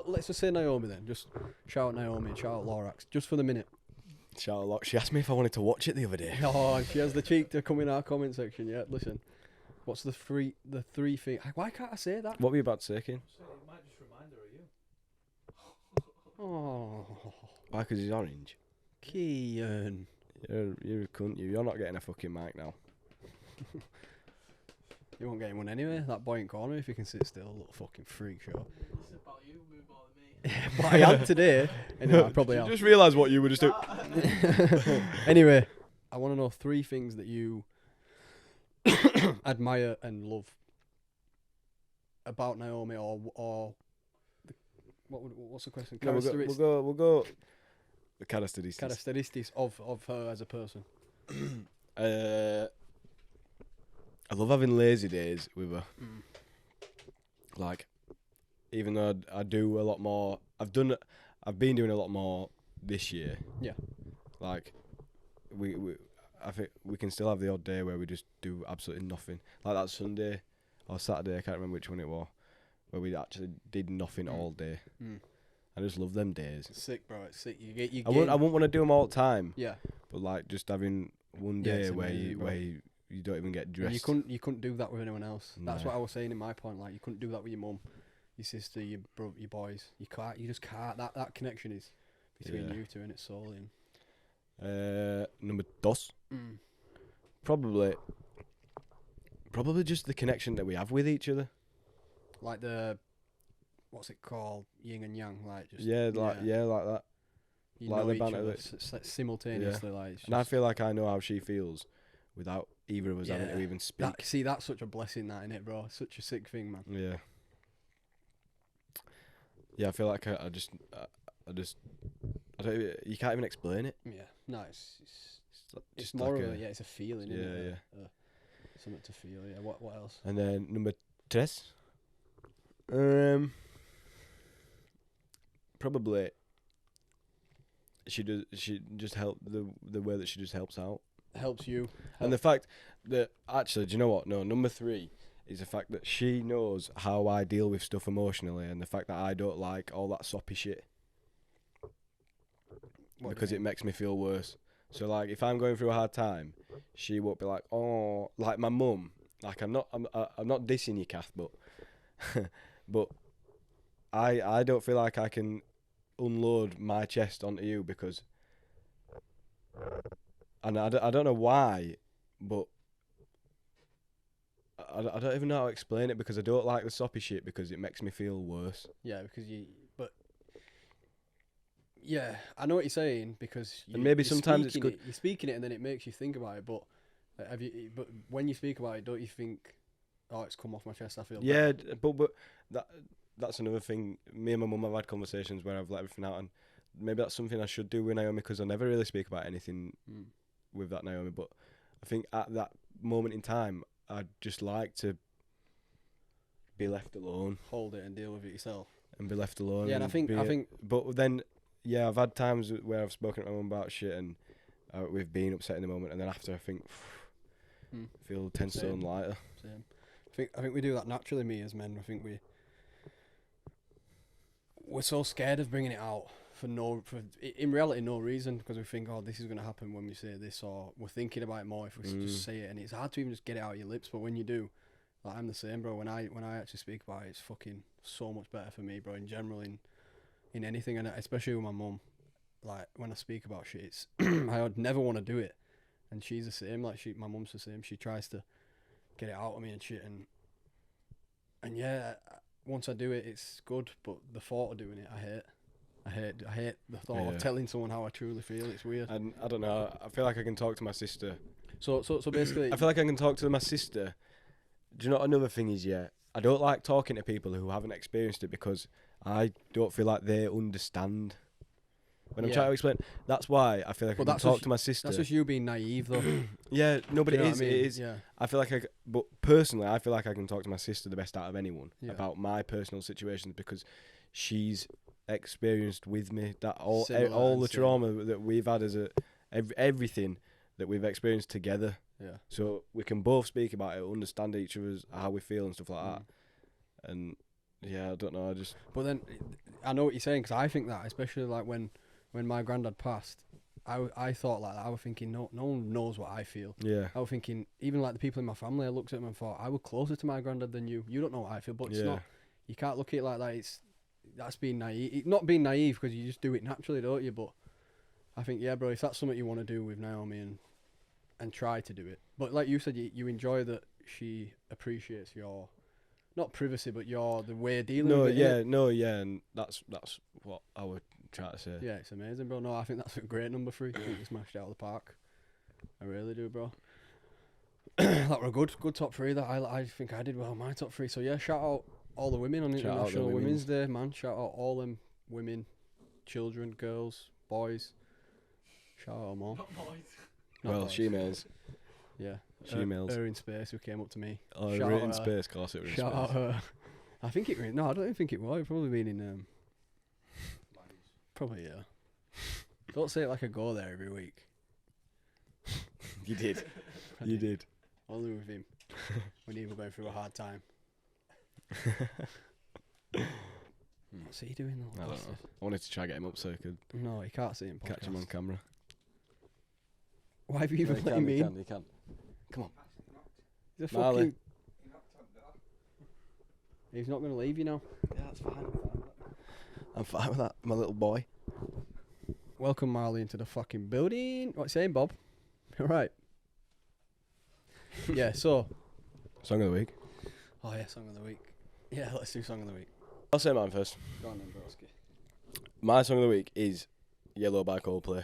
let's just say Naomi then. Just shout out Naomi and shout out Lorax just for the minute. Shout out. She asked me if I wanted to watch it the other day. Oh, and she has the cheek to come in our comment section. Yeah, listen. What's the 3 things? Why can't I say that? What were you about to say, Ken? So it might just remind her of you. Oh, Why? Because he's orange. Kian. You're a cunt. You're not getting a fucking mic now. You won't get one anyway. That boy in corner, if you can sit still, little fucking freak show. It's about you, move more than me. But I had today. Anyway, I probably You have. just realised what you were just doing. Anyway, I want to know 3 things that you admire and love about Naomi, or what's the question? No, we'll go. The characteristics. Characteristics of her as a person. I love having lazy days with her. Mm. Like, even though I do a lot more I've been doing a lot more this year. Yeah. Like, I think we can still have the odd day where we just do absolutely nothing. Like that Sunday or Saturday, I can't remember which one it was, where we actually did nothing all day. I just love them days. It's sick, bro. It's sick. You get. I wouldn't want to do them all the time. Yeah. But like just having one Yeah, day it's where amazing, you don't even get And dressed. you couldn't do that with anyone else. That's No. what I was saying in my point. Like you couldn't do that with your mum, your sister, your boys. You can't. You just can't. That connection is between Yeah. you two, and it's solely. Number dos. Probably just the connection that we have with each other. Like what's it called? Yin and yang. Like just. Like that. You like know the each banter other that- simultaneously. Like. It's And I just- feel like I know how she feels without either of us having to Yeah. even speak. That's such a blessing, that, innit, bro? Such a sick thing, man. Yeah. Yeah, I feel like I don't. You can't even explain it. Yeah. No, it's Just more like of a- a it's a feeling, isn't it? Something to feel. Yeah. What else? And then number tres. Probably. She just help the way that she just helps out. Helps you. And the fact that actually, do you know what? No, number 3 is the fact that she knows how I deal with stuff emotionally, and the fact that I don't like all that soppy shit What do because you it mean? makes me feel worse. So like, if I'm going through a hard time, she won't be like, oh, like my mum. Like I'm not dissing you, Kath, but but I don't feel like I can unload my chest onto you because, and I don't know why, but I don't even know how to explain it, because I don't like the soppy shit because it makes me feel worse. Yeah, because yeah, I know what you're saying, because And maybe you're sometimes it's speaking good- you're speaking it, and then it makes you think about it. But But when you speak about it, don't you think, oh, it's come off my chest, I feel Yeah, better? but that's another thing. Me and my mum have had conversations where I've let everything out, and maybe that's something I should do with Naomi, because I never really speak about anything with that Naomi. But I think at that moment in time, I'd just like to be left alone Hold it and deal with it yourself. and be left alone. Yeah, and I think But then, yeah, I've had times where I've spoken to my mum about shit, and we've been upset in the moment, and then after I think, I feel 10 stone lighter. Same. I think we do that naturally, me as men. I think we're so scared of bringing it out for in reality no reason, because we think, oh, this is going to happen when we say this, or we're thinking about it more if we just say it, and it's hard to even just get it out of your lips. But when you do, like, I'm the same, bro. When I actually speak about it, it's fucking so much better for me, bro. In general, in anything, and especially with my mum, like when I speak about shit, it's I would never want to do it, and she's the same. Like my mum's the same. She tries to get it out of me and shit, and yeah, once I do it, it's good. But the thought of doing it, I hate. I hate the thought of telling someone how I truly feel. It's weird. And I don't know. I feel like I can talk to my sister. So basically, I feel like I can talk to my sister. Do you know what another thing is? Yeah, I don't like talking to people who haven't experienced it, because I don't feel like they understand. When I'm trying to explain, that's why I feel like I can talk to my sister. That's just you being naive, though. Yeah, no, but Do you know it what I mean? it is. Yeah. I feel like but personally, I feel like I can talk to my sister the best out of anyone about my personal situations, because she's experienced with me that all the trauma that we've had as everything that we've experienced together. Yeah. So we can both speak about it, understand each other's how we feel and stuff like that. And yeah, I don't know. But then I know what you're saying, because I think that, especially like when my granddad passed, I thought like that. I was thinking, no one knows what I feel. Yeah. I was thinking, even like the people in my family, I looked at them and thought, I was closer to my granddad than you. You don't know what I feel, but it's not. You can't look at it like that. That's being naive. Not being naive, because you just do it naturally, don't you? But I think, yeah, bro, if that's something you want to do with Naomi and try to do it. But like you said, you enjoy that she appreciates your, not privacy, but the way of dealing with it. And that's what I would try to say. Yeah, it's amazing, bro. No, I think that's a great number 3. I think you smashed it out of the park. I really do, bro. That were a good top 3. That I think I did well in my top 3. So yeah, shout out all the women on International Women's Day, man. Shout out all them women, children, girls, boys. Shout out them all. Not boys. Not Well, boys. females. Yeah. Females. Her in space who came up to me. Oh, Shout right in out space, of course it was in Shout space. out her. I think it. No, I don't even think it was. It probably been in Probably, yeah. Don't say it like I go there every week. You did. I You did. did. Only with him. When he was going through a hard time. What's he doing though? I don't know. I wanted to try get him up so I could No, he can't see him. catch him on camera. Why have you even let him in? He can. He's a Marley. fucking... He's not going to leave you now. Yeah, that's fine. I'm fine with that, my little boy. Welcome Marley into the fucking building. What you saying, Bob? All right. Yeah, so... Song of the week. Oh yeah, song of the week. Yeah, let's do song of the week. I'll say mine first. Go on then, broski. My song of the week is Yellow by Coldplay.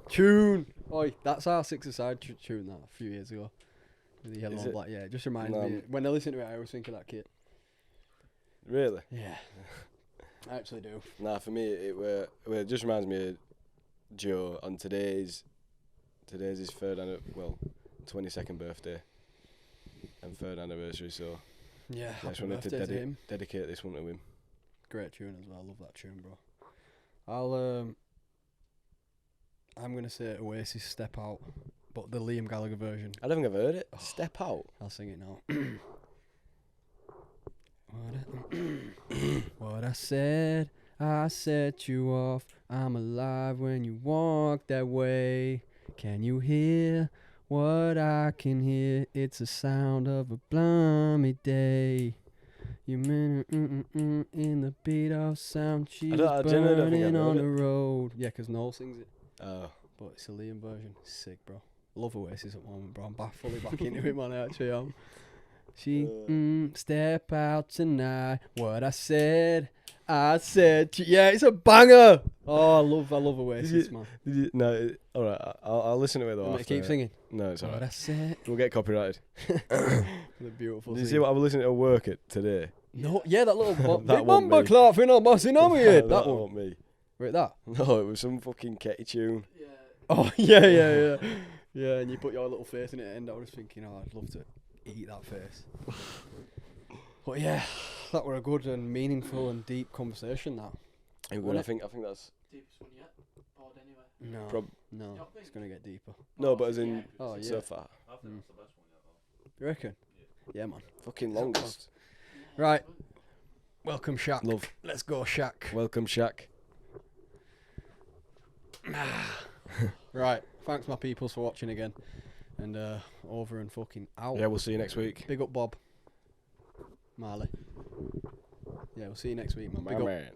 Tune! Oi, that's our six-a-side tune that a few years ago. With the yellow Is and it? black. Yeah, it just reminds No, me. When I listen to it, I always think of that kid. Really? Yeah. I actually do. Nah, for me it just reminds me of Joe on today's his 22nd birthday and 3rd anniversary, so Yeah, I just happy wanted to birthday to him. dedicate this one to him. Great tune as well. I love that tune, bro. I'm gonna say Oasis Step Out, but the Liam Gallagher version. I don't think I've heard it. Step Out. I'll sing it now. What I said, I set you off. I'm alive when you walk that way. Can you hear what I can hear? It's the sound of a balmy day. You mean in the beat of sound. She's I genuinely don't think I've burning on heard the road. Yeah, 'cause Noel sings it. Oh. But it's a Liam version. Sick, bro. Love Oasis at the moment, bro. I'm fully back into it, man. I actually am. She step out tonight. What I said to yeah, it's a banger. Oh, I love Oasis, man. No, alright, I'll listen to it though. Want me to keep after. singing? No, it's What alright. I said. We'll get copyrighted. The beautiful. Did you see scene. what I was listening to at work at today? No, yeah, that little That big wasn't bumper me. clapping on bossing on me head. That one. wasn't me. Wait, that. No, it was some fucking Ketty tune. Yeah. Oh yeah. Yeah, and you put your little face in it, and I was thinking, oh, I'd love to eat that face. But yeah, that were a good and meaningful and deep conversation. That. I Wasn't think that's Deepest one yet. Bored anyway. No, Prob- no, You don't it's think? gonna get deeper. no, but as in Oh yeah, so far, I think that's the best one yet, though. you reckon? Yeah, man. fucking longest. Right. Welcome, Shaq. Love. Let's go, Shaq. Welcome, Shaq. Right. Thanks, my peoples, for watching again. And over and fucking out. Yeah, we'll see you next week. Big up, Bob. Marley. Yeah, we'll see you next week, man. My Big up. man.